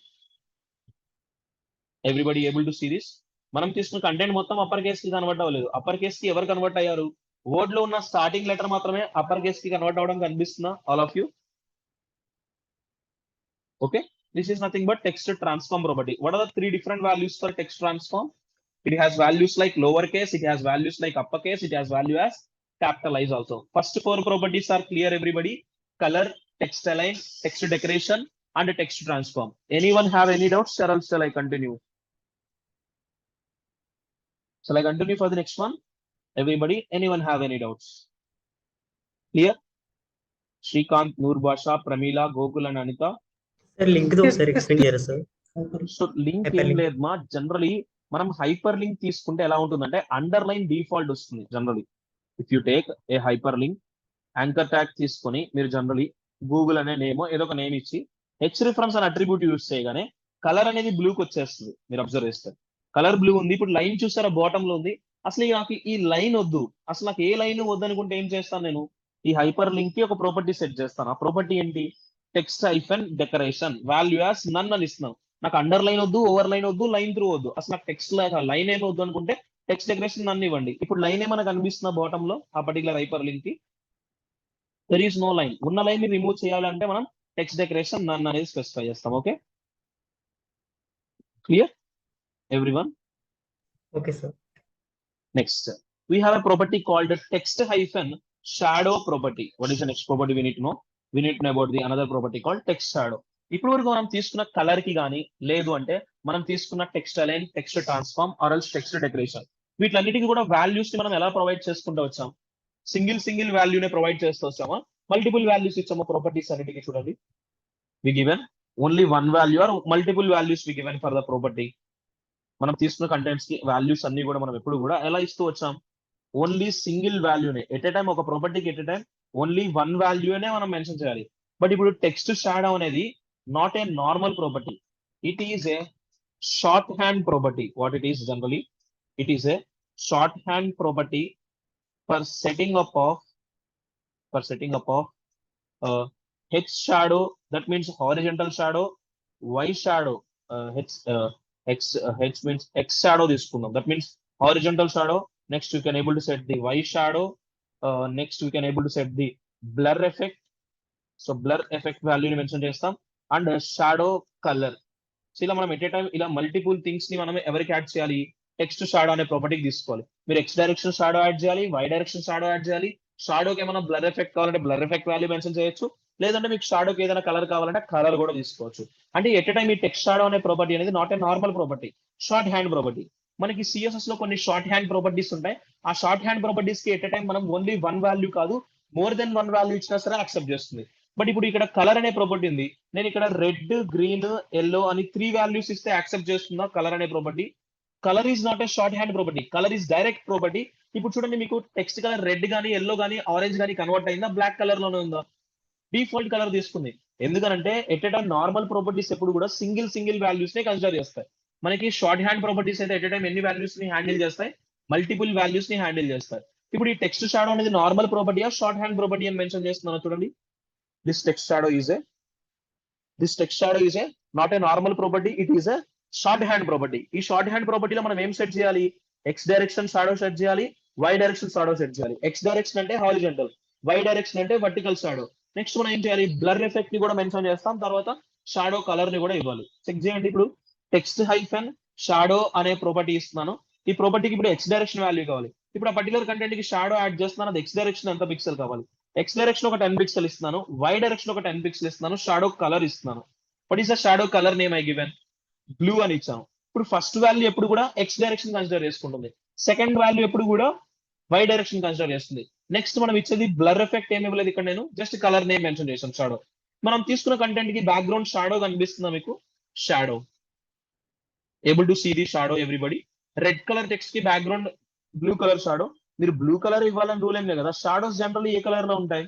Everybody able to see this? మనం తీసుకున్న కంటెంట్ మొత్తం అప్పర్ కేస్ కి కన్వర్ట్ అవ్వలేదు. అప్పర్ కేస్ కి ఎవరు కన్వర్ట్ అయ్యారు? వర్డ్ లో ఉన్న స్టార్టింగ్ లెటర్ మాత్రమే అప్పర్ కేస్ కి కన్వర్ట్ అవ్వడం కనిపిస్తుందా all of you? Okay, this is nothing but text transform property. What are the three different values for text transform? It has values like lowercase, it has values like uppercase, it has value as capitalize also. First four properties are clear everybody: color, text align, text decoration and text transform. Anyone have any doubts or else shall I continue? Shall I continue for the next one? Everybody, anyone have any doubts? Clear? Shrikant, Noor Basha, Pramila, Gokul and Anita. Sir link తో ఒకసారి explain చేయరా sir? So link ఏం Hyperlink. లేదు మా, generally మనం hyper link తీసుకుంటే ఎలా ఉంటుందంటే అండర్లైన్ డిఫాల్ట్ వస్తుంది generally. If you take a hyper link, anchor tag తీసుకొని మీరు జనరలీ గూగుల్ అనే నేమ్ ఏదో ఒక నేమ్ ఇచ్చి హెచ్ రిఫరెన్స్ అనే అట్రిబ్యూట్ యూస్ చేయగానే కలర్ అనేది బ్లూకి వచ్చేస్తుంది. మీరు అబ్జర్వ్ చేస్తారు కలర్ బ్లూ ఉంది. ఇప్పుడు లైన్ చూస్తారా బాటమ్ లో ఉంది. అసలు నాకు ఈ లైన్ వద్దు, అసలు నాకు ఏ లైన్ వద్దు అనుకుంటే ఏం చేస్తాను నేను? ఈ హైపర్ లింక్ కి ఒక ప్రాపర్టీ సెట్ చేస్తాను. ఆ ప్రాపర్టీ ఏంటి? Text hyphen decoration, value as none అని ఇస్తున్నాం. నాకు అండర్ లైన్ వద్దు, ఓవర్ లైన్ వద్దు, లైన్ త్రూ వద్దు, అసలు నాకు టెక్స్ట్ లైన్ ఏమి వద్దు అనుకుంటే టెక్స్ట్ డెకరేషన్ నన్ను ఇవ్వండి. ఇప్పుడు లైన్ ఏమైనా కనిపిస్తున్నా బాటమ్ లో ఆ పర్టికులర్ హైపర్ లింక్ కి? There is no line. ఉన్న లైన్ ని రిమూవ్ చేయాలంటే మనం టెక్స్ట్ డెకరేషన్ నన్ అనేది స్పెసిఫై చేస్తాం. Okay, clear everyone? Okay sir. Next, we have a property called text hyphen shadow property. What is the next property we need to know? We need to know about the another property called text shadow. ఇప్పుడు వరకు మనం తీసుకున్న colour కి కానీ లేదు అంటే మనం తీసుకున్న text align, text transform or else text decoration, వీటిలన్నిటికీ కూడా వాల్యూస్ ని మనం ఎలా ప్రొవైడ్ చేసుకుంటూ వచ్చాం? సింగిల్ వాల్యూనే ప్రొవైడ్ చేస్తూ వచ్చామా? Multiple values ఇచ్చామా? ప్రాపర్టీస్ అన్నిటికీ చూడండి, we given only one value or multiple values we given for the property. మనం తీసుకున్న కంటెంట్స్ కి వాల్యూస్ అన్ని కూడా మనం ఎప్పుడు కూడా ఎలా ఇస్తూ వచ్చాం? ఓన్లీ సింగిల్ వాల్యూనే ఎట్ ఎ టైం, ఒక ప్రాపర్టీకి at a time only one వాల్యూనే మనం మెన్షన్ చేయాలి. బట్ ఇప్పుడు టెక్స్ట్ షాడో అనేది not a normal property, it is a short hand property. What it is generally? It is a short hand property for setting up of H shadow, that means horizontal shadow, Y shadow, H means X shadow తీసుకుందాం, that means horizontal shadow. Next you can able to set the Y shadow, next you can able to set the blur effect. So blur effect value ని mention చేస్తాం and shadow colour. So ఇలా మనం at a time ఇలా multiple things ని మనం ఎవరికి add చేయాలి? Text shadow అనే ప్రాపర్టీకి తీసుకోవాలి. మీరు ఎక్స్ డైరెక్షన్ షాడో యాడ్ చేయాలి, వై డైరెక్షన్ షాడో యాడ్ చేయాలి. షాడోకి ఏమైనా బ్లర్ ఎఫెక్ట్ కావాలంటే బ్లర్ ఎఫెక్ట్ వాల్యూ మెన్షన్ చేయొచ్చు, లేదంటే మీకు షాడోకి ఏదైనా కలర్ కావాలంటే కలర్ కూడా తీసుకోవచ్చు. అంటే ఎట్ టైం ఈ టెక్స్ట్ షాడో అనే ప్రాపర్టీ అనేది not a normal property, short hand property. మనకి సిఎస్ఎస్ లో కొన్ని షార్ట్ హ్యాండ్ ప్రాపర్టీస్ ఉంటాయి. ఆ షార్ట్ హ్యాండ్ ప్రాపర్టీస్ కి ఎట్ టైం మనం ఓన్లీ వన్ వాల్యూ కాదు, మోర్ దెన్ వన్ వాల్యూ ఇచ్చినా సరే యాక్సెప్ట్ చేస్తుంది. బట్ ఇప్పుడు ఇక్కడ కలర్ అనే ప్రాపర్టీ ఉంది, నేను ఇక్కడ రెడ్, గ్రీన్, ఎల్లో అని 3 వాల్యూస్ ఇస్తే యాక్సెప్ట్ చేస్తున్నా కలర్ అనే property. Colour is not a short hand property, colour is direct property. ఇప్పుడు చూడండి, మీకు టెక్స్ట్ కలర్ రెడ్ గానీ, ఎల్లో గానీ, ఆరెంజ్ గానీ కన్వర్ట్ అయిందా? బ్లాక్ కలర్ లోనే ఉందా? డిఫాల్ట్ కలర్ తీసుకుంది. ఎందుకంటే at a time normal properties ఎప్పుడు కూడా సింగిల్ వాల్యూస్ ని కన్సిడర్ చేస్తాయి. మనకి షార్ట్ హ్యాండ్ ప్రాపర్టీస్ అయితే ఎట్ ఎ టైం ఎన్ని వాల్యూస్ ని హ్యాండిల్ చేస్తాయి? మల్టిపుల్ వాల్యూస్ ని హ్యాండిల్ చేస్తాయి. ఇప్పుడు ఈ టెక్స్ట్ షాడో అనేది నార్మల్ ప్రాపర్టీయా, షార్ట్ హ్యాండ్ ప్రాపర్టీ అని మెన్షన్ చేస్తున్నాను చూడండి. This text shadow is a not a normal property, it is a short hand property. ఈ షార్ట్ హ్యాండ్ ప్రాపర్టీలో మనం ఏం సెట్ చేయాలి? ఎక్స్ డైరెక్షన్ షాడో సెట్ చేయాలి, వై డైరెక్షన్ షాడో సెట్ చేయాలి. X direction అంటే హారిజాంటల్, వై డైరెక్షన్ అంటే vertical shadow. Next మనం ఏం చేయాలి? బ్లర్ ఎఫెక్ట్ ని కూడా మెన్షన్ చేస్తాం, తర్వాత షాడో కలర్ ని కూడా ఇవ్వాలి. చెక్ చేయండి, ఇప్పుడు టెక్స్ట్ హైఫన్ షాడో అనే ప్రాపర్టీ ఇస్తున్నాను. ఈ ప్రాపర్టీకి ఇప్పుడు ఎక్స్ డైరెక్షన్ వాల్యూ కావాలి. ఇప్పుడు ఆ పర్టికులర్ కంటెంట్ కి షాడో యాడ్ చేస్తున్నాను, అది ఎక్స్ డైరెక్షన్ ఎంత పిక్సెల్ కావాలి? ఎక్స్ డైరెక్షన్ ఒక 10 పిక్సెల్ ఇస్తున్నాను, వై డైరెక్షన్ ఒక 10 పిక్సెల్ ఇస్తున్నాను, షాడో కలర్ ఇస్తున్నాను. What is the shadow colour name I given? Blue అని ఇచ్చాను. ఇప్పుడు ఫస్ట్ వాల్యూ ఎప్పుడు కూడా ఎక్స్ డైరెక్షన్ కన్సిడర్ చేసుకుంటుంది, సెకండ్ వాల్యూ ఎప్పుడు కూడా వై డైరెక్షన్ కన్సిడర్ చేస్తుంది. నెక్స్ట్ మనం ఇచ్చేది బ్లర్ ఎఫెక్ట్ ఏమి ఇవ్వలేదు, ఇక్కడ నేను జస్ట్ కలర్ నేమ్ మెన్షన్ చేశాను షాడో. మనం తీసుకున్న కంటెంట్ కి బ్యాక్గ్రౌండ్ షాడో కనిపిస్తుందా మీకు? Shadow, able to see the shadow everybody? Red colour text కి బ్యాక్గ్రౌండ్ బ్లూ కలర్ షాడో. మీరు బ్లూ కలర్ ఇవ్వాలని రూల్ ఏం లేదు కదా. షాడోస్ జనరల్లీ ఏ కలర్ లో ఉంటాయి?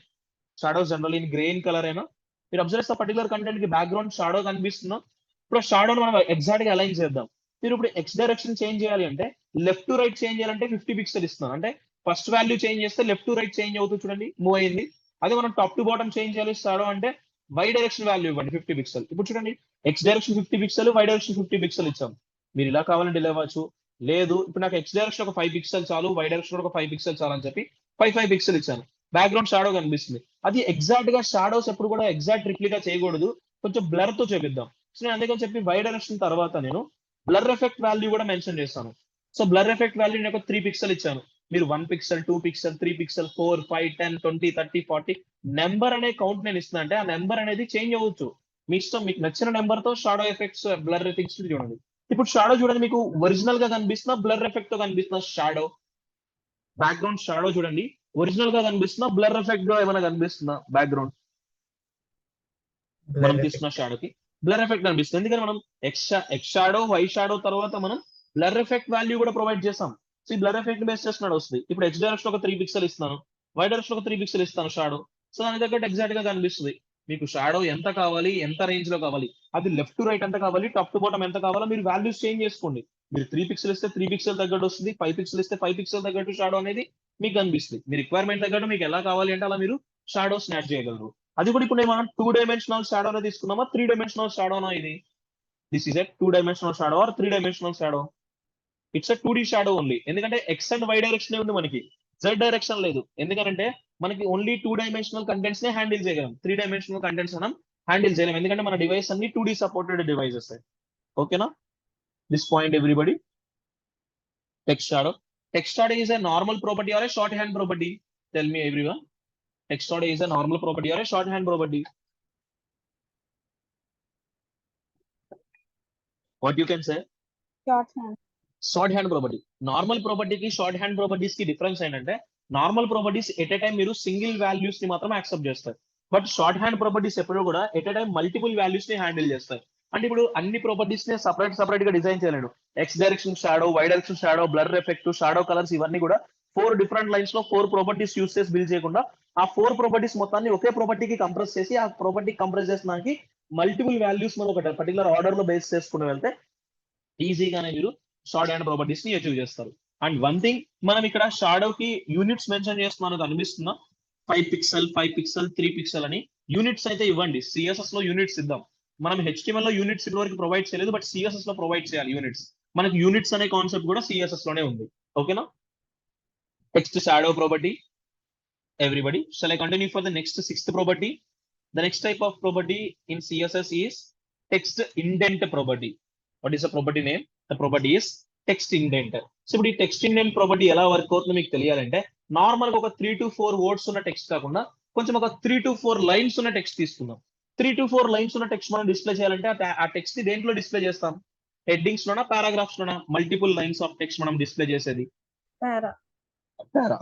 Shadows generally in grain colour అయినా. మీరు అబ్జర్వ్ చేస్తే పర్టికులర్ కంటెంట్ కి బ్యాక్గ్రౌండ్ షాడో కనిపిస్తుందా? ఇప్పుడు షాడోని మనం ఎగ్జాక్ట్ గా అలైన్ చేద్దాం. మీరు ఇప్పుడు ఎక్స్ డైరెక్షన్ చేంజ్ చేయాలి అంటే, లెఫ్ట్ టు రైట్ చేంజ్ చేయాలంటే 50 పిక్సెల్ ఇస్తున్నాను. అంటే ఫస్ట్ వాల్యూ చేంజ్ చేస్తే లెఫ్ట్ టు రైట్ చేంజ్ అవుతుంది, చూడండి మూవ్ అయింది. అదే మనం టాప్ టు బాటమ్ చేంజ్ చేయాలి షాడో అంటే వై డైరెక్షన్ వాల్యూ ఇవ్వండి 50 పిక్సెల్. ఇప్పుడు చూడండి, X direction 50 pixel, Y direction 50 pixel ఇచ్చాం. మీరు ఇలా కావాలంటే ఇలా ఇవ్వచ్చు. లేదు ఇప్పుడు నాకు ఎక్స్ డైరెక్షన్ ఒక 5 పిక్సెల్ చాలు, వై డైరెక్షన్ ఒక 5 పిక్సెల్ చాలు అని చెప్పి 5 పిక్సెల్ ఇచ్చాను. బ్యాక్గ్రౌండ్ షాడో కనిపిస్తుంది. అది ఎగ్జాక్ట్ గా షాడోస్ ఎప్పుడు కూడా ఎగ్జాక్ట్ రిప్లికా చేయకూడదు, కొంచెం బ్లర్ తో చేపిద్దాం. సో నేను అందుకని చెప్పి వై డైరెక్షన్ తర్వాత నేను బ్లర్ ఎఫెక్ట్ వాల్యూ కూడా మెన్షన్ చేస్తాను. సో బ్లర్ ఎఫెక్ట్ వాల్యూ నేను ఒక 3 పిక్సెల్ ఇచ్చాను. మీరు 1 పిక్సెల్, 2 పిక్సెల్, 3 పిక్సెల్, 4, 5, 10, 20, 30, 40 నెంబర్ అనే కౌంట్ నేను ఇస్తున్నా అంటే ఆ నెంబర్ అనేది చేంజ్ అవ్వచ్చు. మీ ఇష్టం, మీకు నచ్చిన నెంబర్ తో షాడో ఎఫెక్ట్స్, బ్లర్ ఎఫెక్ట్స్ చూడండి. ఇప్పుడు షాడో చూడండి, మీకు ఒరిజినల్ గా కనిపిస్తున్నా బ్లర్ ఎఫెక్ట్ తో కనిపిస్తున్నా షాడో. బ్యాక్గ్రౌండ్ షాడో చూడండి, ఒరిజినల్ గా కనిపిస్తున్నా బ్లర్ ఎఫెక్ట్ గా ఏమైనా కనిపిస్తుందా? బ్యాక్గ్రౌండ్ మనం తీసుకున్న షాడోకి బ్లర్ ఎఫెక్ట్ కనిపిస్తుంది. ఎందుకంటే మనం ఎక్స్ షాడో, వై షాడో తర్వాత మనం బ్లర్ ఎఫెక్ట్ వాల్యూ కూడా ప్రొవైడ్ చేసాం. సో ఈ బ్లర్ ఎఫెక్ట్ బేస్ చేస్తున్నాడు వస్తుంది. ఇప్పుడు ఎక్స్ డైరెక్షన్ ఒక 3 పిక్సెల్ ఇస్తాను, వై డైరెక్షన్ ఒక 3 పిక్సెల్ ఇస్తాను షాడో. సో దాని తగ్గట్టు ఎగ్జాక్ట్ గా కనిపిస్తుంది. మీకు షాడో ఎంత కావాలి, ఎంత రేంజ్ లో కావాలి, అది లెఫ్ట్ టు రైట్ ఎంత కావాలి, టాప్ టు బాటమ్ ఎంత కావాలో మీరు వాల్యూస్ చేంజ్ చేసుకోండి. మీరు 3 పిక్సెల్ ఇస్తే 3 పిక్సెల్ తగ్గట్టు వస్తుంది, 5 పిక్సెల్ ఇస్తే 5 పిక్సెల్ తగ్గట్టు షాడో అనేది మీకు కనిపిస్తుంది. మీ రిక్వైర్మెంట్ తగ్గట్టు మీకు ఎలా కావాలి అంటే అలా మీరు షాడోస్ యాడ్ చేయగలరు. అది కూడా ఇప్పుడు మనం 2 డైమెన్షనల్ షాడోనే తీసుకున్నామా, 3 డైమెన్షనల్ షాడోనా? ఇది this is a 2 dimensional shadow or 3 dimensional shadow? It's a 2D shadow only. ఎందుకంటే ఎక్స్ అండ్ వై డైరెక్షన్ ఉంది, మనకి జెడ్ డైరెక్షన్ లేదు. ఎందుకంటే మనకి ఓన్లీ 2 డైమెన్షనల్ కంటెంట్స్ నే హ్యాండిల్ చేయగలం, 3 డైమెన్షనల్ కంటెంట్స్ మనం హ్యాండిల్ చేయలేం. ఎందుకంటే మన డివైస్ అన్ని 2D సపోర్టెడ్ డివైసెస్. ఓకేనా? This point everybody. Text shadow. Text shadow is a normal property or a short hand property? Tell me everyone. Text shadow is a normal property or a shorthand property? What you can say? Shorthand. Shorthand property. Normal property ki shorthand properties ki difference ఏంటంటే normal properties at a time మీరు single values ని మాత్రం accept చేస్తారు. But short hand properties ఎప్పుడు కూడా at a time multiple values ని handle చేస్తారు. అంటే ఇప్పుడు అన్ని ప్రాపర్టీస్ ని సపరేట్ గా డిజైన్ చేయలేడు. X direction shadow, Y direction shadow, blur effect, shadow colours ఇవన్నీ కూడా 4 డిఫరెంట్ లైన్స్ లో 4 ప్రాపర్టీస్ యూస్ చేసి బిల్డ్ చేయకుండా ఆ 4 ప్రాపర్టీస్ మొత్తాన్ని ఒకే ప్రాపర్టీకి కంప్రెస్ చేసి ఆ ప్రాపర్టీ కంప్రెస్ చేసిన మల్టిపుల్ వాల్యూస్ మనం ఒక పర్టికులర్ ఆర్డర్ లో బేస్ చేసుకుని వెళ్తే ఈజీగానే మీరు షార్ట్ హ్యాండ్ ప్రాపర్టీస్ ని అచీవ్ చేస్తారు. అండ్ వన్ థింగ్, మనం ఇక్కడ షాడో కి యూనిట్స్ మెన్షన్ చేస్తున్నాను కనిపిస్తుందా? 5 పిక్సెల్, 5 పిక్సెల్, 3 పిక్సెల్ అని యూనిట్స్ అయితే ఇవ్వండి. సిఎస్ఎస్ లో యూనిట్స్ ఇద్దాం. మనం హెచ్టిఎంఎల్ లో యూనిట్స్ ఇప్పటివరకు ప్రొవైడ్ చేయలేదు, బట్ సిఎస్ఎస్ లో ప్రొవైడ్ చేయాలి యూనిట్స్. మనకి యూనిట్స్ అనే కాన్సెప్ట్ కూడా సిఎస్ఎస్ లోనే ఉంది. ఓకేనా? Text shadow property. Everybody, shall I continue for the next 6th property? The next type of property in CSS is text indent property. What is the property name? The property is text indent. So ఇప్పుడు ఈ text indent property ఎలా work అవుతుందో మీకు తెలియాలంటే normal గా ఒక 3 to 4 words ఉన్న text కాకుండా కొంచెం ఒక 3 to 4 లైన్స్ ఉన్న టెక్స్ట్ తీసుకుందాం. 3 to 4 లైన్స్ ఉన్న టెక్స్ట్ మనం డిస్ప్లే చేయాలంటే ఆ టెక్స్ట్ దేంట్లో డిస్ప్లే చేస్తాం? హెడ్డింగ్స్ లోనా, పారాగ్రాఫ్స్ లోనా? మల్టిపుల్ లైన్స్ ఆఫ్ టెక్స్ట్ మనం డిస్ప్లే చేసేది పారా.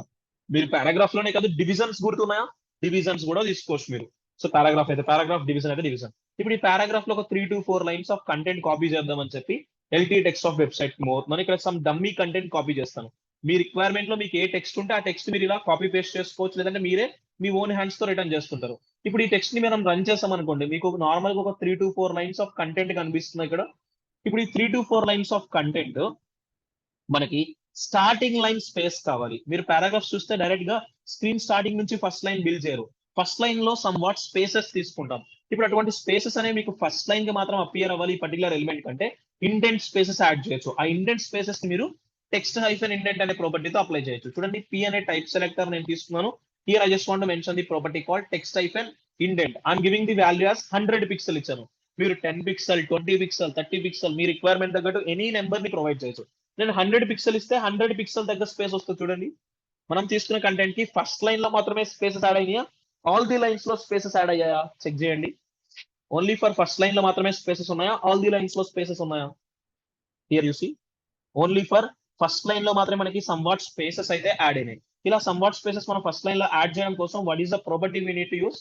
మీరు పారాగ్రాఫ్ లోనే కాదు, డివిజన్స్ గుర్తున్నాయా? డివిజన్స్ కూడా తీసుకోవచ్చు మీరు. సో పారాగ్రాఫ్ అయితే పారాగ్రాఫ్, డివిజన్ అయితే డివిజన్. ఇప్పుడు ఈ పారాగ్రాఫ్ లో ఒక 3 to 4 lines of content copy చేద్దామని చెప్పి ఎల్టీ టెక్స్ట్ ఆఫ్ వెబ్సైట్ మనం ఇక్కడ సమ్ డమ్మీ కంటెంట్ కాపీ చేస్తాను. మీ రిక్వైర్మెంట్ లో మీకు ఏ టెక్స్ట్ ఉంటే ఆ టెక్స్ట్ మీరు ఇలా కాపీ పేస్ట్ చేసుకోవచ్చు, లేదంటే మీరే మీ ఓన్ హ్యాండ్స్ తో రిటర్న్ చేసుకుంటారు. ఇప్పుడు ఈ టెక్స్ట్ ని మనం రన్ చేస్తాం అనుకోండి, మీకు నార్మల్ గా ఒక 3 to 4 లైన్స్ ఆఫ్ కంటెంట్ కనిపిస్తుంది ఇక్కడ. ఇప్పుడు ఈ 3 to 4 లైన్స్ ఆఫ్ కంటెంట్ మనకి స్టార్టింగ్ లైన్ స్పేస్ కావాలి. మీరు పారాగ్రాఫ్స్ చూస్తే డైరెక్ట్ గా స్క్రీన్ స్టార్టింగ్ నుంచి ఫస్ట్ లైన్ బిల్డ్ చేయరు. ఫస్ట్ లైన్ లో సమ్ వాట్ స్పేసెస్ తీసుకుంటాం. ఇప్పుడు అటువంటి స్పేసెస్ అనేవి మీకు ఫస్ట్ లైన్ కి మాత్రం అపియర్ అవ్వాలి ఈ పర్టికులర్ ఎలిమెంట్ కంటే. ఇండెంట్ స్పేసెస్ యాడ్ చేయొచ్చు. ఆ ఇండెంట్ స్పేసెస్ ని మీరు టెక్స్ట్ హైఫెన్ ఇండెంట్ అనే ప్రాపర్టీతో అప్లై చేయొచ్చు. చూడండి, పి అనే టైప్ సెలెక్టర్ నేను తీసుకున్నాను. Here I just want to mention the property called text hyphen indent. I'm giving the value as 100 pixel ఇచ్చాను. మీరు 10 పిక్సెల్, 20 పిక్సెల్, 30 పిక్సెల్ మీ రిక్వైర్మెంట్ తగ్గట్టు ఎనీ నెంబర్ ని ప్రొవైడ్ చేయొచ్చు. నేను 100 పిక్సెల్ ఇస్తే 100 పిక్సెల్ దగ్గర స్పేస్ వస్తుంది. చూడండి, మనం తీసుకున్న కంటెంట్ కి ఫస్ట్ లైన్ లో మాత్రమే స్పేసెస్ యాడ్ అయ్యాయా, ఆల్ ది లైన్స్ లో స్పేసెస్ యాడ్ అయ్యాయా? చెక్ చేయండి. ఓన్లీ ఫర్ ఫస్ట్ లైన్ లో మాత్రమే స్పేసెస్ ఉన్నాయా, ఆల్ ది లైన్స్ లో స్పేసెస్ ఉన్నాయా? Here you see, only for first line లో మాత్రమే మనకి సమ్ వాట్ స్పేసెస్ అయితే యాడ్ అయినాయి. ఇలా సమ్ వాట్ స్పేసెస్ మనం ఫస్ట్ లైన్ లో యాడ్ చేయడం కోసం what is the property we need to use?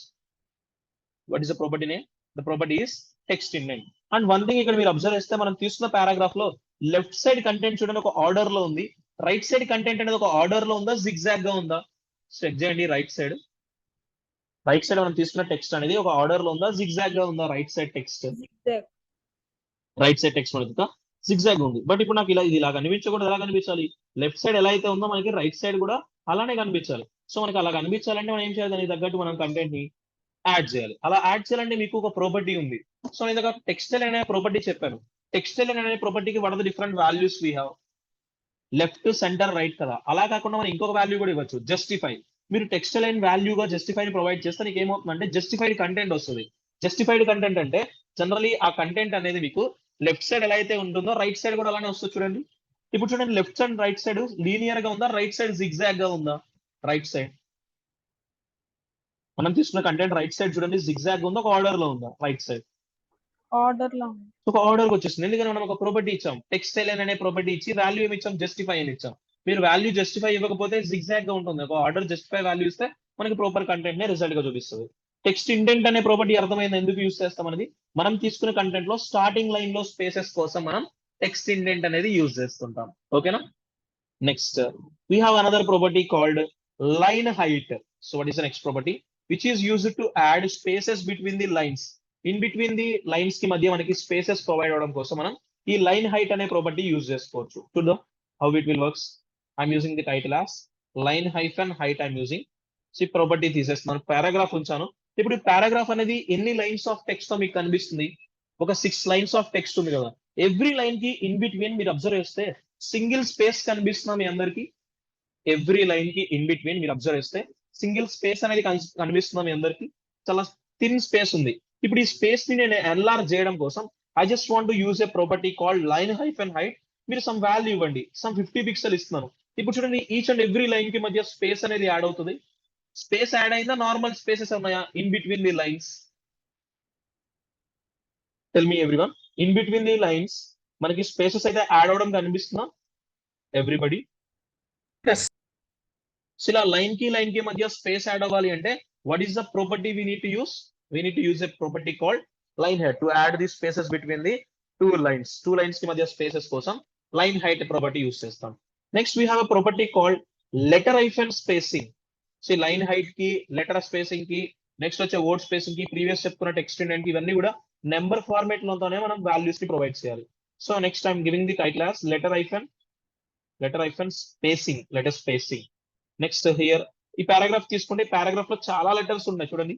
What is the property name? The property is text indent. And one thing, ఇక్కడ మీరు observe చేస్తే మనం తీసుకున్న పారాగ్రాఫ్ లో లెఫ్ట్ సైడ్ కంటెంట్ చూడండి ఒక ఆర్డర్ లో ఉంది, రైట్ సైడ్ కంటెంట్ అనేది ఒక ఆర్డర్ లో ఉందా, జిగ్జాగ్ గా ఉందా? చెక్ చేయండి. రైట్ సైడ్ మనం తీసుకున్న టెక్స్ట్ అనేది ఒక ఆర్డర్ లో ఉందా, జిగ్జాగ్ గా ఉందా? రైట్ సైడ్ టెక్స్ట్ మనకి జిగ్జాగ్ ఉంది. బట్ ఇప్పుడు నాకు ఇది ఇలా కనిపించకూడదు. ఎలా కనిపించాలి? లెఫ్ట్ సైడ్ ఎలా అయితే ఉందో మనకి రైట్ సైడ్ కూడా అలానే కనిపించాలి. సో మనకి అలా కనిపించాలంటే మనం ఏం చేయాలి? దానికి తగ్గట్టు మనం కంటెంట్ ని యాడ్ చేయాలి. అలా యాడ్ చేయాలంటే మీకు ఒక ప్రాపర్టీ ఉంది. సో నేను టెక్స్టైల్ అనే ప్రాపర్టీ చెప్పాను. టెక్స్ట్ ఎలిమెంట్ అనే ప్రాపర్టీకి what are the different values we have? Left, centre, right కదా. అలా కాకుండా మనం ఇంకొక వాల్యూ కూడా ఇవ్వచ్చు, జస్టిఫై. మీరు టెక్స్ట్ లైన్ వాల్యూగా జస్టిఫై ప్రొవైడ్ చేస్తే నీకు ఏమవుతుందంటే జస్టిఫైడ్ కంటెంట్ వస్తుంది. జస్టిఫైడ్ కంటెంట్ అంటే జనరలీ ఆ కంటెంట్ అనేది మీకు లెఫ్ట్ సైడ్ ఎలా అయితే ఉంటుందో రైట్ సైడ్ కూడా అలానే వస్తుంది. చూడండి, ఇప్పుడు చూడండి, left and right side linear గా ఉందా, రైట్ సైడ్ జిగ్జాగ్ గా ఉందా? Right side. మనం తీసుకున్న కంటెంట్ రైట్ సైడ్ చూడండి, జిగ్జాగ్ ఉందా, ఒక ఆర్డర్ లో ఉందా? రైట్ సైడ్ ఆర్డర్ లో ఉంది. ఒక ఆర్డర్ వచ్చేసింది. ఎందుకంటే మనం ఒక ప్రాపర్టీ ఇచ్చాం, టెక్స్ట్ ఎలిమెంట్ అనే ప్రాపర్టీ ఇచ్చి వాల్యూ ఏమి ఇచ్చాం? జస్టిఫై అని ఇచ్చాం. మీరు వాల్యూ జస్టిఫై ఇవ్వకపోతే జిగ్జాగ్ గా ఉంటుంది. ఒక ఆర్డర్ జస్టిఫై వాల్యూ ఇస్తే మనకి ప్రాపర్ కంటెంట్ నే రిజల్ట్ గా చూపిస్తుంది. టెక్స్ట్ ఇండెంట్ అనే ప్రాపర్టీ అర్థమైంది ఎందుకు యూస్ చేస్తాం అనేది? మనం తీసుకున్న కంటెంట్ లో స్టార్టింగ్ లైన్ లో స్పేసెస్ కోసం మనం టెక్స్ట్ ఇండెంట్ అనేది యూజ్ చేస్తుంటాం. ఓకేనా? Next we have another property called line height. So what is the next property? Which is used to add spaces between the lines. In between the lines కి మధ్య మనకి spaces provide అవడం కోసం మనం ఈ లైన్ హైట్ అనే property use చేసుకోవచ్చు. To the how it will works, I'm using the title as line hyphen height. I'm using ఈ ప్రాపర్టీ తీసేస్తున్నాను, పారాగ్రాఫ్ ఉంచాను. ఇప్పుడు ఈ పారాగ్రాఫ్ అనేది ఎన్ని లైన్స్ ఆఫ్ టెక్స్ట్ తో మీకు కనిపిస్తుంది? ఒక 6 లైన్స్ ఆఫ్ టెక్స్ట్ ఉంది కదా. ఎవ్రీ లైన్ కి ఇన్ బిట్వీన్ మీరు అబ్జర్వ్ చేస్తే సింగిల్ స్పేస్ కనిపిస్తున్నా మీ అందరికి? ఎవ్రీ లైన్ కి ఇన్ బిట్వీన్ మీరు అబ్జర్వ్ చేస్తే సింగిల్ స్పేస్ అనేది కనిపిస్తున్నా మీ అందరికి? చాలా థిన్ స్పేస్ ఉంది. ఇప్పుడు ఈ స్పేస్ ని నేను ఎన్లార్జ్ చేయడం కోసం I just want to use a property called line hyphen height. మీరు సమ్ వాల్యూ ఇవ్వండి, సమ్ 50 పిక్సెల్ ఇస్తున్నాను. ఇప్పుడు చూడండి, ఈచ్ అండ్ ఎవ్రీ లైన్ కి మధ్య స్పేస్ అనేది యాడ్ అవుతుంది. స్పేస్ యాడ్ అయిందా, నార్మల్ స్పేసెస్ ఉన్నాయా in between the lines? Tell me everyone, in between the lines మనకి స్పేసెస్ అయితే యాడ్ అవడం కనిపిస్తుందా ఎవ్రీబడి? సో ఇలా లైన్ కి మధ్య స్పేస్ యాడ్ అవ్వాలి అంటే what is the property we need to use? We need to use a property called line height to add the spaces between the two lines కి మధ్య spaces కోసం line height property use చేస్తాం. Next we have a property called letter hyphen spacing. So line height కి, letter spacing కి, next వచ్చే word spacing కి, previous చెప్పుకున్న text indent కి, ఇవన్నీ కూడా నెంబర్ ఫార్మేట్ లోనే మనం వాల్యూస్ ని ప్రొవైడ్ చేయాలి. So next I'm giving the title as letter hyphen spacing, letter spacing. Next here ఈ పారాగ్రాఫ్ తీసుకుంటే పారాగ్రాఫ్ లో చాలా లెటర్స్ ఉన్నాయి చూడండి.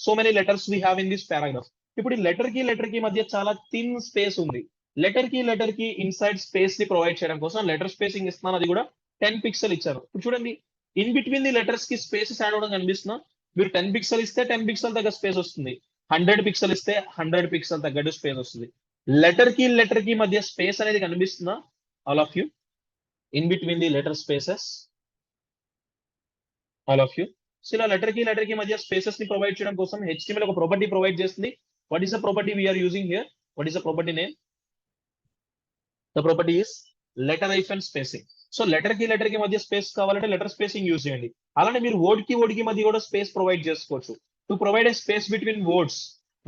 So many letters we have in this paragraph. ఇప్పుడు ఈ లెటర్ కి మధ్య చాలా థిన్ స్పేస్ ఉంది. లెటర్ కి ఇన్సైడ్ స్పేస్ ని ప్రొవైడ్ చేయడం కోసం లెటర్ స్పేసింగ్ ఇస్తున్నాను, అది కూడా 10 పిక్సెల్ ఇచ్చారు. ఇప్పుడు చూడండి, ఇన్ బిట్వీన్ ది లెటర్స్ కి స్పేసెస్ యాడ్ అవడం కనిపిస్తున్నా? మీరు 10 పిక్సెల్ ఇస్తే 10 పిక్సెల్ దగ్గర స్పేస్ వస్తుంది. 100 పిక్సెల్ ఇస్తే 100 పిక్సెల్ తగ్గట్టు స్పేస్ వస్తుంది. లెటర్ కి మధ్య స్పేస్ అనేది కనిపిస్తుందా all of you? In between the letter spaces, all of you. So ఇలా లెటర్ కి మధ్య స్పేసెస్ ని ప్రొవైడ్ చేయడం కోసం HTML ఒక ప్రాపర్టీ ప్రొవైడ్ చేస్తుంది. What is the property we are using here? What is the property name? The property is letter hyphen spacing. So letter కి మధ్య స్పేస్ కావాలంటే లెటర్ స్పేసింగ్ యూజ్ చేయండి. అలానే మీరు వర్డ్ కి మధ్య కూడా స్పేస్ ప్రొవైడ్ చేసుకోవచ్చు. To provide a space between words,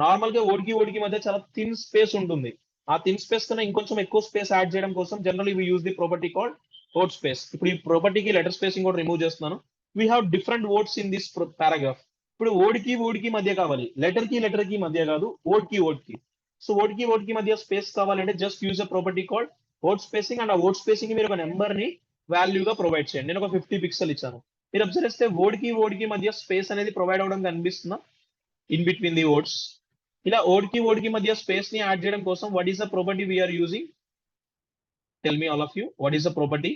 normal గా వర్డ్ కి మధ్య చాలా థిన్ స్పేస్ ఉంటుంది. ఆ థిన్ స్పేస్ కన్నా ఇంకొంచెం ఎక్కువ స్పేస్ యాడ్ చేయడం కోసం generally we use the property called word space. ఇప్పుడు ఈ ప్రాపర్టీకి లెటర్ స్పేసింగ్ కూడా రిమూవ్ చేస్తున్నాను. We have different words in this paragraph. ఇప్పుడు వర్డ్ కి మధ్య కావాలి, లెటర్ కి మధ్య కాదు, వర్డ్ కి. సో వర్డ్ కి మధ్య స్పేస్ కావాలంటే just use a property called word spacing. And ఆ వర్డ్ స్పేసింగ్ మీరు ఒక నెంబర్ ని వాల్యూగా ప్రొవైడ్ చేయండి. నేను ఒక 50 పిక్సెల్ ఇచ్చాను. మీరు అబ్జర్వ్ చేస్తే వర్డ్ కి మధ్య స్పేస్ అనేది ప్రొవైడ్ అవడం కనిపిస్తుందా ఇన్ బిట్వీన్ ది వర్డ్స్? ఇలా వర్డ్ కి మధ్య స్పేస్ ని యాడ్ చేయడం కోసం what is the property we are using? Tell me all of you, what is the property?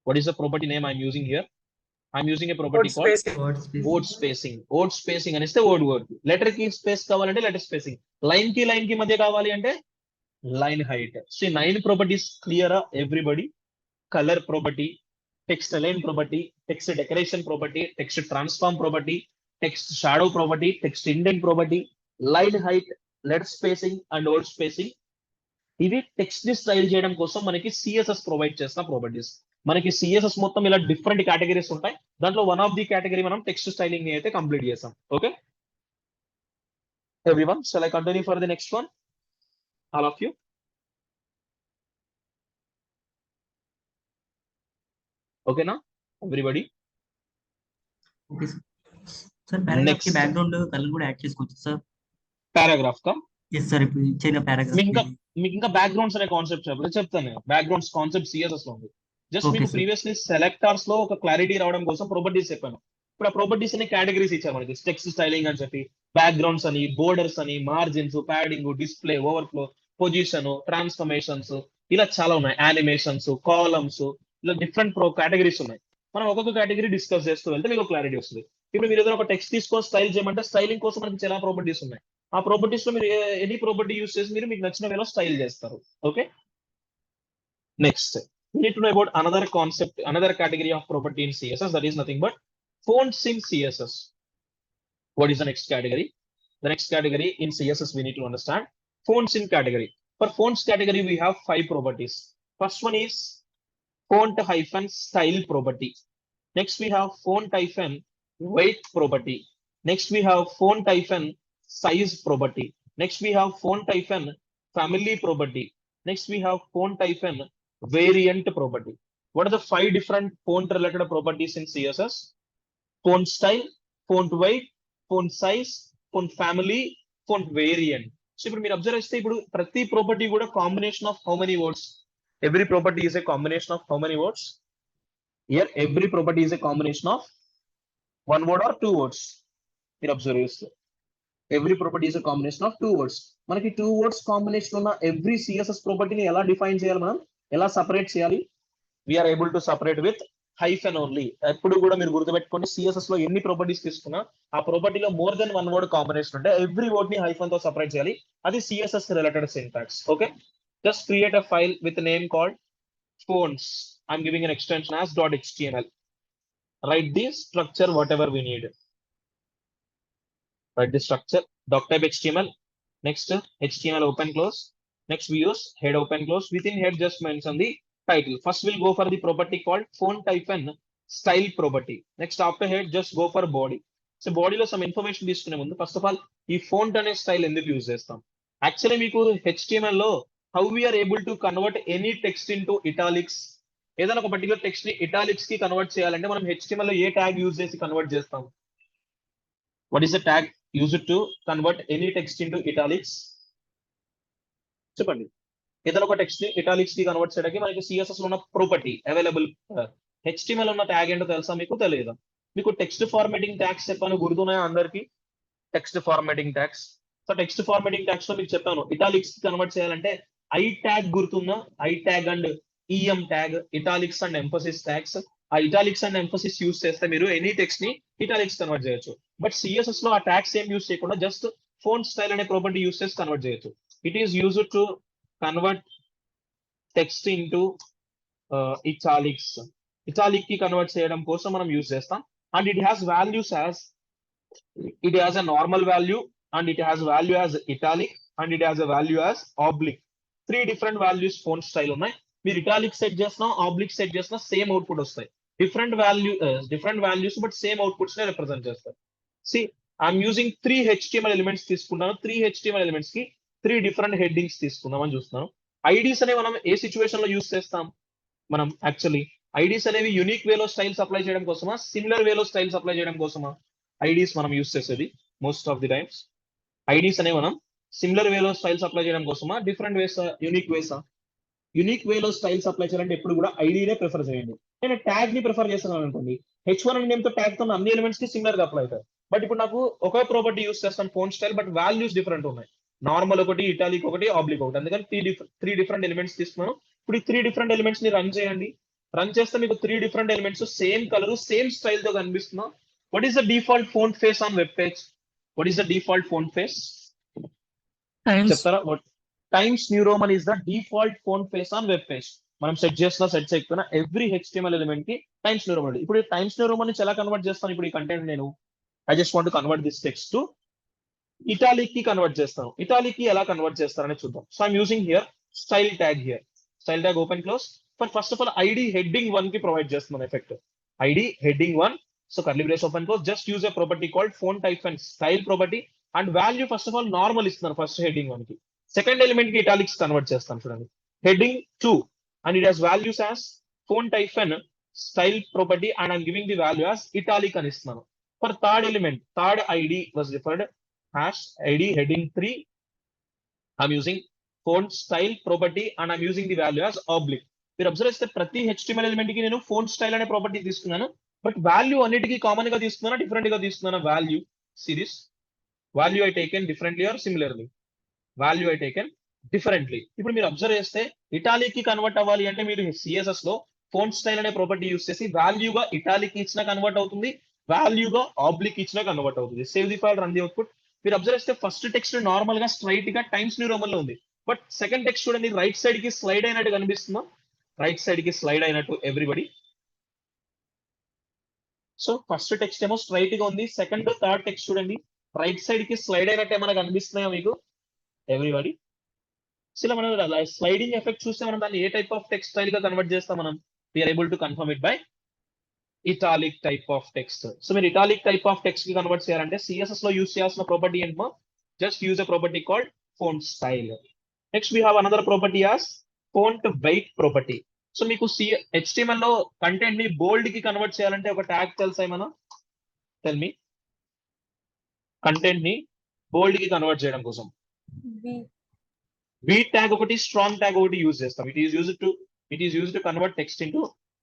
What is the property name I'm using here? I'm using a property called word spacing. Word spacing అని ఇస్తే word. Letter కి space కావాలంటే letter spacing. Line కి మధ్య కావాలి అంటే line height. So 9 properties clear everybody? Colour property, text align property, text decoration property, text transform property, text shadow property, text indent property, line height, letter spacing and word spacing. ఇవి text ని style చేయడం కోసం మనకి CSS provide చేసిన properties. మనకి CSS మొత్తం ఇలా different categories ఉంటాయి. దాంట్లో వన్ ఆఫ్ ది కేటగిరీ మనం టెక్స్ట్ స్టైలింగ్ ని అయితే కంప్లీట్ చేసాం. Okay everyone, shall I continue for the next one? All of you. ఓకేనా ఎవ్రీబడి? Okay sir. పారాగ్రాఫ్ కి Next. బ్యాక్గ్రౌండ్ కలర్ కూడా యాడ్ చేసుకోవచ్చు సార్? పారాగ్రాఫ్ కా? Yes sir. ఇప్పుడు ఇచ్చిన మీకు ఇంకా బ్యాక్గ్రౌండ్స్ అనే కాన్సెప్ట్ చెప్తాను. బ్యాక్గ్రౌండ్స్ కాన్సెప్ట్ CSS లో ఉంది. జస్ట్ Okay, మీకు sir. ప్రీవియస్లీ సెలెక్టర్స్ లో ఒక క్లారిటీ రావడం కోసం ప్రాపర్టీస్ చెప్పాను. ఇప్పుడు ఆ ప్రాపర్టీస్ అనే కేటగిరీస్ ఇచ్చారు మనకి, టెక్స్ట్ స్టైలింగ్ అని చెప్పి, బ్యాక్గ్రౌండ్స్ అని, బోర్డర్స్ అని, margins, padding, display, overflow, position, transformations, ఇలా చాలా ఉన్నాయి, యానిమేషన్స్, కాలమ్స్, ఇలా డిఫరెంట్ కేటగిరీస్ ఉన్నాయి. మనం ఒక్కొక్క కేటగిరీ డిస్కస్ చేస్తూ వెళ్తే మీకు క్లారిటీ వస్తుంది. ఇప్పుడు మీరు ఏదైనా ఒక టెక్స్ట్ తీసుకొని స్టైల్ చేయమంటే స్టైలింగ్ కోసం మనకి చాలా ప్రాపర్టీస్ ఉన్నాయి. ఆ ప్రాపర్టీస్ లో మీరు ఎనీ ప్రాపర్టీ యూస్ చేసి మీరు మీకు నచ్చిన వేలో స్టైల్ చేస్తారు. Okay, next we need to know about another concept, another category of property in CSS, that is nothing but fonts in CSS. What is the next category? The next category in CSS we need to understand fonts in category. For fonts category we have 5 properties. First one is font hyphen style property. Next we have font hyphen weight property. Next we have font hyphen size property. Next we have font hyphen family property. Next we have font hyphen variant property. What are the 5 different font related properties in CSS? Font style, font weight, font size, font family, font variant. So ఇప్పుడు మీరు observe చేస్తే ఇప్పుడు ప్రతి property కూడా combination of how many words? Every property is a combination of how many words? Here every property is a combination of one word or 2 words. మీరు observe చేస్తే every property is a combination of 2 words. మనకి 2 words combination ఉన్న every CSS ప్రాపర్టీని ఎలా define చేయాలి, మనం ఎలా separate చేయాలి? we are able to separate with hyphen only. ఎప్పుడు కూడా మీరు గుర్తుపెట్టుకోండి, CSS లో ఎన్ని ప్రాపర్టీస్ తీసుకున్నా ఆ ప్రాపర్టీలో మోర్ దెన్ 1 వర్డ్ కాంబినేషన్ ఉంటే ఎవ్రీ వర్డ్ ని హైఫన్ తో సెపరేట్ చేయాలి. అది CSS related syntax. Okay, just create a file with a name called fonts. I'm giving an extension as .html. Write the structure whatever we need. Write the structure doctype HTML. Next HTML open close. Next we use head open close. Within head just mention the title. First we'll go for the property called font hyphen style property. Next after head just go for body. So body లో some information తీసుకునే ముందు first of all ఈ font అనే style ఎందుకు use చేస్తాం? Actually మీకు HTML లో how we are able to convert any text into italics, ఏదైనా ఒక పర్టికులర్ టెక్స్ట్ ని ఇటాలిక్స్ కి కన్వర్ట్ చేయాలంటే మనం HTML లో ఏ ట్యాగ్ యూజ్ చేసి కన్వర్ట్ చేస్తాం? What is the tag used to convert any text into italics? చెప్పండి. ఏదైనా ఒక టెక్స్ట్ ని ఇటాలిక్స్ కి కన్వర్ట్ చేయడానికి మనకి CSS లో ఉన్న ప్రాపర్టీ అవైలబుల్. HTML ఉన్న ట్యాగ్ ఏంటో తెలుసా మీకు? తెలియదా? మీకు టెక్స్ట్ ఫార్మాటింగ్ ట్యాగ్స్ చెప్పాను, గుర్తున్నాయా అందరికి? Text formatting tags. So text formatting tags లో మీకు చెప్పాను ఇటాలిక్స్ కి కన్వర్ట్ చేయాలంటే ఐ ట్యాగ్ గుర్తుందా? I tag and EM tag, italics and emphasis tags. ఆ ఇటాలిక్స్ అండ్ ఎంఫసిస్ యూస్ చేస్తే మీరు ఎనీ టెక్స్ట్ ని ఇటాలిక్స్ కన్వర్ట్ చేయొచ్చు. బట్ CSS లో ఆ ట్యాగ్స్ ఏం యూస్ చేయకుండా జస్ట్ ఫోంట్ స్టైల్ అనే ప్రాపర్టీ యూస్ చేసి కన్వర్ట్ చేయొచ్చు. It is used to convert text into italics. Italic కి కన్వర్ట్ చేయడం కోసం మనం యూస్ చేస్తాం. And it has values as, it has a normal value and it has value as italic and it has a value as oblique. 3 different values font style ఉన్నాయి. మీరు italic set చేసినా oblique set చేసినా same output వస్తాయి. Different values but same outputs నే represent చేస్తారు. See I'm using 3 HTML elements తీసుకున్నాను. 3 HTML elements కి 3 different headings తీసుకుందామని చూస్తున్నాను. ఐడీస్ అనేవి మనం ఏ సిచ్యువేషన్ లో యూస్ చేస్తాం? మనం యాక్చువల్లీ ఐడీస్ అనేవి యూనిక్ వేలో స్టైల్స్ అప్లై చేయడం కోసమా, సిమిలర్ వేలో స్టైల్స్ అప్లై చేయడం కోసమా? ఐడీస్ మనం యూస్ చేసేది most of the times IDs అనేవి మనం సిమిలర్ వేలో స్టైల్స్ అప్లై చేయడం కోసమా, డిఫరెంట్ వేస్, యూనిక్ వేసా? యూనిక్ వేలో స్టైల్స్ అప్లై చేయాలంటే ఎప్పుడు కూడా ఐడీనే ప్రిఫర్ చేయండి. నేను ట్యాగ్ ని ప్రిఫర్ చేస్తున్నాను అనుకోండి, H1 అనే నేమ్ తో ట్యాగ్ తో అన్ని ఎలిమెంట్స్ కి సిమిలర్ గా అప్లై అవుతాయి. బట్ ఇప్పుడు నాకు ఒక ప్రాపర్టీ యూస్ చేస్తాను phone style, but values different ఉన్నాయి. నార్మల్ ఒకటి, ఇటాలిక్ ఒకటి, ఆబ్లిక్ ఒకటి. అందుకని 3 డిఫరెంట్ ఎలిమెంట్స్ తీసుకున్నాను. ఇప్పుడు ఈ 3 డిఫరెంట్ ఎలిమెంట్స్ ని రన్ చేయండి. రన్ చేస్తే మీకు 3 different elements same colour, same style తో కనిపిస్తున్నా. What is the default font face on web page? What is the default font face? చెప్తారా? Times New Roman is the default font face on web page. మనం set చేస్తున్నా set చేయకపోయినా every HTML element కి times new Roman. ఇప్పుడు times new Roman నుంచి ఎలా convert చేస్తాను? ఇప్పుడు ఈ కంటెంట్ నేను I just want to convert this text to italic కి కన్వర్ట్ చేస్తాను. ఇటాలిక్ కి ఎలా కన్వర్ట్ చేస్తారని చూద్దాం. So I'm using here style tag. Here style tag open close. First of all ID heading 1 కి ప్రొవైడ్ చేస్తున్నాను effect. ID heading 1. So curly brace open close, just use a property called font hyphen style property and value first of all normal ఇస్తున్నారు first heading 1 కి. Second element కి italics convert చేస్తాను చూడండి. Heading 2 and it has values as font hyphen style property and I'm giving the value as italic అని ఇస్తున్నాను. For third element, third ID was referred as ID heading 3. I'm using font style property and I'm using the value as oblique. మీరు observe చేస్తే ప్రతి HTML element కి నేను font style అనే property తీసుకున్నాను. But value అన్నిటికీ కామన్ గా తీసుకున్నానా డిఫరెంట్ గా తీసుకున్నానా value series value I taken differently or similarly value I taken differently. ఇప్పుడు మీరు అబ్జర్వ్ చేస్తే ఇటాలిక్ కి కన్వర్ట్ అవ్వాలి అంటే మీరు సిఎస్ఎస్ లో ఫోంట్ స్టైల్ అనే ప్రాపర్టీ యూస్ చేసి వాల్యూగా ఇటాలిక్ ఇచ్చినా కన్వర్ట్ అవుతుంది, వాల్యూగా ఆబ్లిక్ ఇచ్చినా కన్వర్ట్ అవుతుంది. Save the file run the output. మీరు అబ్జర్వ్ చేస్తే ఫస్ట్ టెక్స్ట్ నార్మల్ గా స్ట్రైట్ గా టైమ్స్ న్యూ రోమన్ లో ఉంది, బట్ సెకండ్ టెక్స్ట్ చూడండి రైట్ సైడ్ కి స్లైడ్ అయినట్టు కనిపిస్తుందా, రైట్ సైడ్ కి స్లైడ్ అయినట్టు ఎవ్రీబడి. సో ఫస్ట్ టెక్స్ట్ ఏమో స్ట్రైట్ గా ఉంది, సెకండ్ థర్డ్ టెక్స్ట్ చూడండి రైట్ సైడ్ కి స్లైడ్ అయినట్టు ఏమైనా కనిపిస్తున్నాయా మీకు ఎవ్రీబడి? సో ఇలా మనం స్లైడింగ్ ఎఫెక్ట్ చూస్తే మనం దాన్ని ఏ టైప్ ఆఫ్ టెక్స్ట్ స్టైల్ గా కన్వర్ట్ చేస్తాం మనం? We are able to confirm it by italic type of text. So మీరు ఇటాలిక్ టైప్ ఆఫ్ టెక్స్ట్ కి కన్వర్ట్ చేయాలంటే సిఎస్ఎస్ లో యూస్ చేయాల్సిన ప్రాపర్టీ ఏంటో just use a property called font style. Next we have another property as font weight property. So మీకు HTML లో content ని bold కి కన్వర్ట్ చేయాలంటే ఒక ట్యాగ్ తెలుసా ఏమన్నా? Tell me. కంటెంట్ ని బోల్డ్ కి కన్వర్ట్ చేయడం కోసం B. బీట్ ట్యాగ్ ఒకటి, స్ట్రాంగ్ ట్యాగ్ ఒకటి యూజ్ చేస్తాం. It is used to convert text into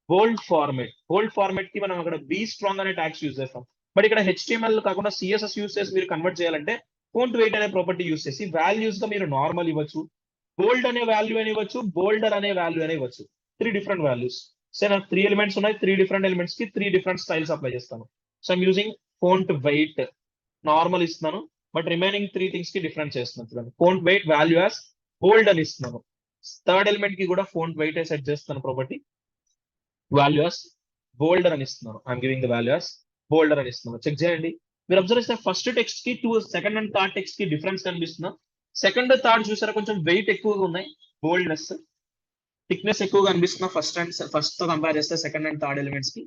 bold format. Bold format కి మనం అక్కడ బీ స్ట్రాంగ్ అనే ట్యాగ్స్ యూజ్ చేస్తాం. బట్ ఇక్కడ HTML కాకుండా CSS యూజ్ చేసి మీరు కన్వర్ట్ చేయాలంటే ఫోంట్ వెయిట్ అనే ప్రాపర్టీ యూజ్ చేసి వాల్యూస్ గా మీరు నార్మల్ ఇవ్వచ్చు, బోల్డ్ అనే వాల్యూ అని ఇవ్వచ్చు, బోల్డర్ అనే వాల్యూ అని ఇవ్వచ్చు. 3 డిఫరెంట్ వాల్యూస్. సో నాకు 3 ఎలిమెంట్స్ ఉన్నాయి, 3 డిఫరెంట్ ఎలిమెంట్స్ కి 3 డిఫరెంట్ స్టైల్స్ అప్లై చేస్తాను. So I'm using font weight normal ఇస్తున్నాను, బట్ రిమైనింగ్ 3 థింగ్స్ కి డిఫరెంట్ చేస్తున్నాను. Font weight value as bold అని ఇస్తున్నాను. థర్డ్ ఎలిమెంట్ కి కూడా ఫోంట్ వెయిట్ సెట్ చేస్తాను ప్రాపర్టీ, వాల్యూ యాస్ బోల్డర్ అని ఇస్తున్నాను. I'm giving the value as bolder అని ఇస్తున్నాను. చెక్ చేయండి. మీరు అబ్జర్వ్ చేస్తే ఫస్ట్ టెక్స్ట్ కి సెకండ్ అండ్ థర్డ్ టెక్స్ట్ కి డిఫరెన్స్ కనిపిస్తున్నా. సెకండ్ థర్డ్ చూసారా కొంచెం వెయిట్ ఎక్కువగా ఉన్నాయి, బోల్డ్నెస్ థిక్నెస్ ఎక్కువగా అనిపిస్తున్నా ఫస్ట్ తో కంపేర్ చేస్తే సెకండ్ అండ్ థర్డ్ ఎలిమెంట్స్ కి.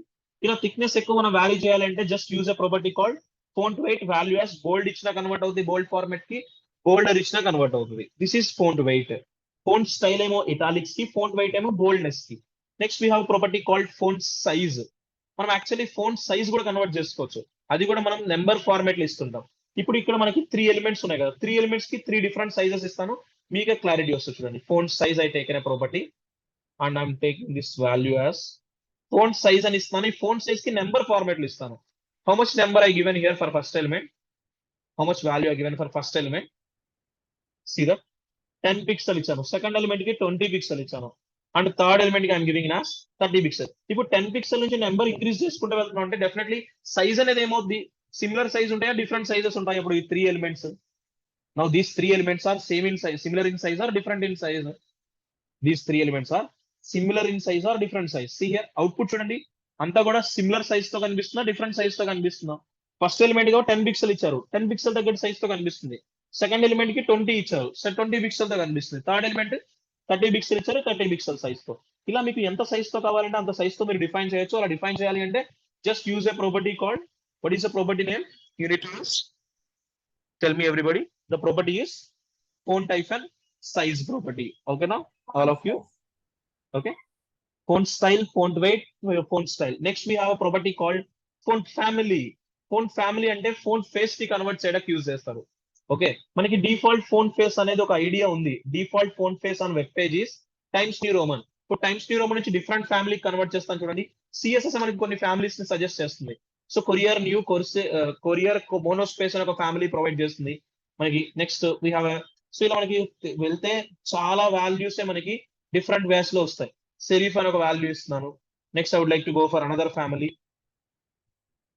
ఇలా థిక్నెస్ ఎక్కువ మనం వాల్యూ చేయాలంటే just use a property called font weight value as bold ఇచ్చినా కన్వర్ట్ అవుతుంది, బోల్డ్ ఫార్మాట్ కి బోల్డర్ ఇచ్చినా కన్వర్ట్ అవుతుంది. This is font weight. Font style ఏమో ఇటాలిక్స్ కి, ఫోంట్ వెయిట్ ఏమో బోల్డ్నెస్ కి. Next we have property called font size. మనం యాక్చువల్లీ ఫోంట్ సైజ్ కూడా కన్వర్ట్ చేసుకోవచ్చు, అది కూడా మనం నెంబర్ ఫార్మాట్ లో ఇస్తుంటాం. ఇప్పుడు ఇక్కడ మనకి 3 ఎలిమెంట్స్ ఉన్నాయి కదా, 3 ఎలిమెంట్స్ కి 3 డిఫరెంట్ సైజెస్ ఇస్తాను, మీకే క్లారిటీ వస్తుంది చూడండి. Font size I taken a property and I'm taking this value as font size అని ఇస్తాను. ఈ ఫోంట్ సైజ్ కి నెంబర్ ఫార్మాట్ లో ఇస్తాను. How much number I given here for first element, how much value I given for first element? See that 10 pixel ఇచ్చాను, second element కి 20 pixel ఇచ్చాను, and third element కి ఐఎమ్ గివింగ్ నాస్ 30 pixel. ఇప్పుడు 10 pixel నుంచి number increase చేసుకుంటూ వెళ్తున్నాం అంటే డెఫినెట్లీ సైజ్ అనేది ఏమవుద్ది, సిమిలర్ సైజ్ ఉంటాయా డిఫరెంట్ సైజెస్ ఉంటాయి? ఇప్పుడు ఈ 3 elements, now these 3 elements are same in size, similar in size or different in size? These 3 elements are similar in size or different size? See here output చూడండి, అంతా కూడా similar size తో కనిపిస్తుందా, different size తో కనిపిస్తుందా? First element గా 10 pixel ఇచ్చారు, 10 pixel దగ్గర సైజ్ తో కనిపిస్తుంది. సెకండ్ ఎలిమెంట్ కి 20 ఇచ్చారు, 20 పిక్సెల్ తో కనిపిస్తుంది. థర్డ్ ఎలిమెంట్ 30 పిక్సెల్ ఇచ్చారు, 30 పిక్సెల్ సైజ్ తో. ఇలా మీకు ఎంత సైజ్ తో కావాలంటే అంత సైజ్ తో మీరు డిఫైన్ చేయొచ్చు. అలా డిఫైన్ చేయాలి అంటే just use a property called, what is the property name? Unit tell me everybody. The property is font hyphen size property. ఓకేనా all of you? Okay, font style, font weight, font style. Next we have a property called font family. Font family అంటే font face కి convert చేయడానికి use చేస్తారు. Okay, మనకి default font face అనేది ఒక idea ఉంది. Default font face on web page is times new Roman. ఇప్పుడు times new Roman నుంచి డిఫరెంట్ ఫ్యామిలీ కన్వర్ట్ చేస్తాను చూడండి. సిఎస్ఎస్ మనకి కొన్ని ఫ్యామిలీస్ ని సజెస్ట్ చేస్తుంది. సో కొరియర్ న్యూ కొరియర్ మోనోస్పేస్ అనే ఒక ఫ్యామిలీ ప్రొవైడ్ చేస్తుంది మనకి. నెక్స్ట్ వీ హ్యావ్, సో ఇలా మనకి వెళ్తే చాలా వాల్యూస్ మనకి డిఫరెంట్ వేస్ లో వస్తాయి. సెరీఫ్ అని ఒక వాల్యూ ఇస్తున్నాను. Next I would like to go for another family,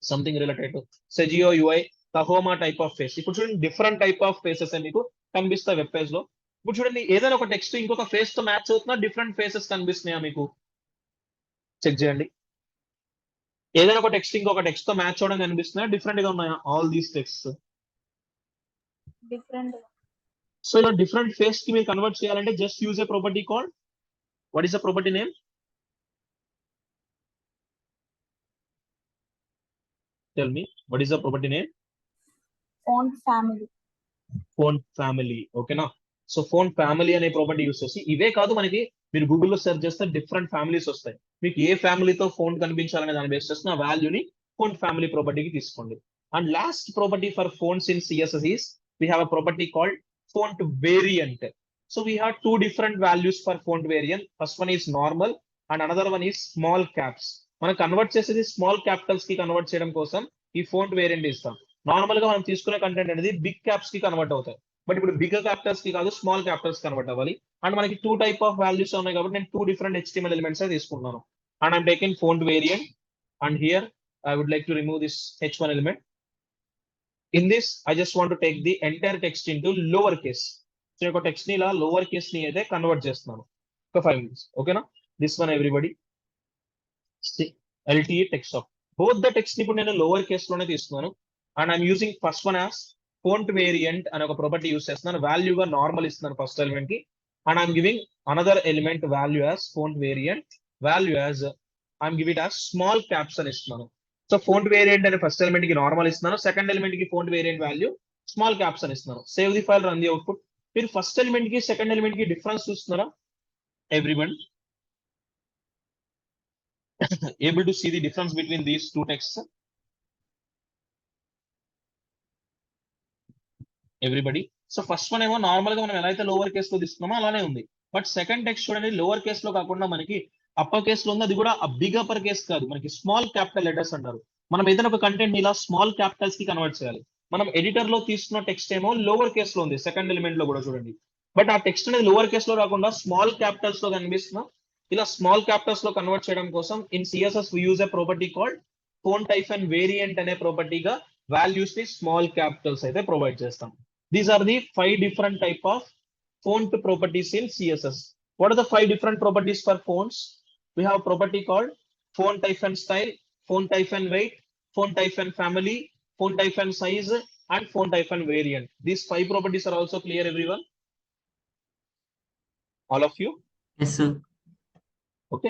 something related to Segoe UI Tahoma type of face. ఇప్పుడు చూడండి డిఫరెంట్ టైప్ ఆఫ్ ఫేసెస్ మీకు కనిపిస్తాయి వెబ్ పేజ్ లో. ఇప్పుడు చూడండి ఏదైనా ఒక టెక్స్ట్ ఇంకొక ఫేస్ తో మ్యాచ్ అవుతున్నా, డిఫరెంట్ ఫేసెస్ కనిపిస్తున్నాయా మీకు? చెక్ చేయండి. ఏదైనా ఒక టెక్స్ట్ ఇంకొక టెక్స్ట్ తో మ్యాచ్ అవడం కనిపిస్తున్నాయా, డిఫరెంట్ గా ఉన్నాయా all these text? Different. So ఇలా డిఫరెంట్ ఫేస్ కి మీరు కన్వర్ట్ చేయాలంటే just use a property called, what is the property name? Tell me, what is the property name? Font family. Font family. ఓకేనా? So font family అనే property use చేసి, ఇవే కాదు మనకి మీరు గూగుల్లో సెర్చ్ చేస్తే డిఫరెంట్ ఫ్యామిలీస్ వస్తాయి. మీకు ఏ ఫ్యామిలీతో ఫోంట్ కనిపించాలనే దాన్ని బేస్ చేస్తున్న ఆ వాల్యూని ఫోంట్ ఫ్యామిలీ ప్రాపర్టీకి తీసుకోండి. And last property for fonts in CSS is we have a property called font variant. So we have 2 different values for font variant. First one is normal and another one is small caps. మనం convert చేసేది small Capitals కి convert చేయడం కోసం ఈ font variant ఇస్తాం. Normal గా మనం తీసుకునే కంటెంట్ అనేది బిగ్ క్యాప్స్ కి కన్వర్ట్ అవుతాయి. బట్ ఇప్పుడు బిగ్ క్యాపిటల్స్ కి కాదు, స్మాల్ క్యాపిటల్స్ కన్వర్ట్ అవ్వాలి. అండ్ మనకి 2 టైప్ ఆఫ్ వాల్యూస్ ఉన్నాయి కాబట్టి నేను 2 డిఫరెంట్ HTML ఎలిమెంట్స్ తీసుకున్నాను. And I'm taking font variant and here I would like to remove this H1 element. In this, I just want to take the entire text into lowercase. So, your text ni la lowercase ni aithe convert chestunanu. For 5 minutes. Okay na? This one everybody. See, LTE text of. Both the text ni ipudu nenu lowercase lone తీసుకున్నాను. And I'm using first one as font variant అనే ఒక property use చేస్తున్నాను. Value గా normal ఇస్తున్నాను first element కి. And I'm giving another element value as font variant. Value as I'm giving it as small caps అని ఇస్తున్నాను. So font variant అనే first element కి నార్మల్ ఇస్తున్నాను, సెకండ్ ఎలిమెంట్ కి font variant value small caps అని ఇస్తున్నాను. Save the file, run the output. మీరు first element కి సెకండ్ ఎలిమెంట్ కి డిఫరెన్స్ చూస్తున్నారా? Everyone able to see the difference between these two text? Everybody. So first one ఏమో normal గా మనం ఎలా అయితే లోవర్ కేస్ లో తీసుకున్నామో అలానే ఉంది. బట్ సెకండ్ టెక్స్ట్ చూడండి, లోవర్ కేస్ లో కాకుండా మనకి అప్పర్ కేస్ లో ఉంది. అది కూడా బిగ్ అప్పర్ కేస్ కాదు, మనకి స్మాల్ క్యాపిటల్ లెటర్స్ అంటారు. మనం ఏదైనా ఒక కంటెంట్ ఇలా స్మాల్ క్యాపిటల్స్ కి కన్వర్ట్ చేయాలి. మనం ఎడిటర్ లో తీసుకున్న టెక్స్ట్ ఏమో లోవర్ కేస్ లో ఉంది, సెకండ్ ఎలిమెంట్ లో కూడా చూడండి. బట్ ఆ టెక్స్ట్ అనేది లోవర్ కేస్ లో రాకుండా స్మాల్ క్యాపిటల్స్ లో కనిపిస్తున్నా. ఇలా స్మాల్ క్యాపిటల్స్ లో కన్వర్ట్ చేయడం కోసం in CSS we use a property called font hyphen variant అనే ప్రాపర్టీగా వాల్యూస్ ని స్మాల్ క్యాపిటల్స్ అయితే ప్రొవైడ్ చేస్తాం. These are the 5 different type of font properties in CSS. What are the 5 different properties for fonts? We have a property called font hyphen style, font hyphen weight, font hyphen family, font hyphen size, and font hyphen variant. These 5 properties are also clear, everyone? All of you? Yes, sir.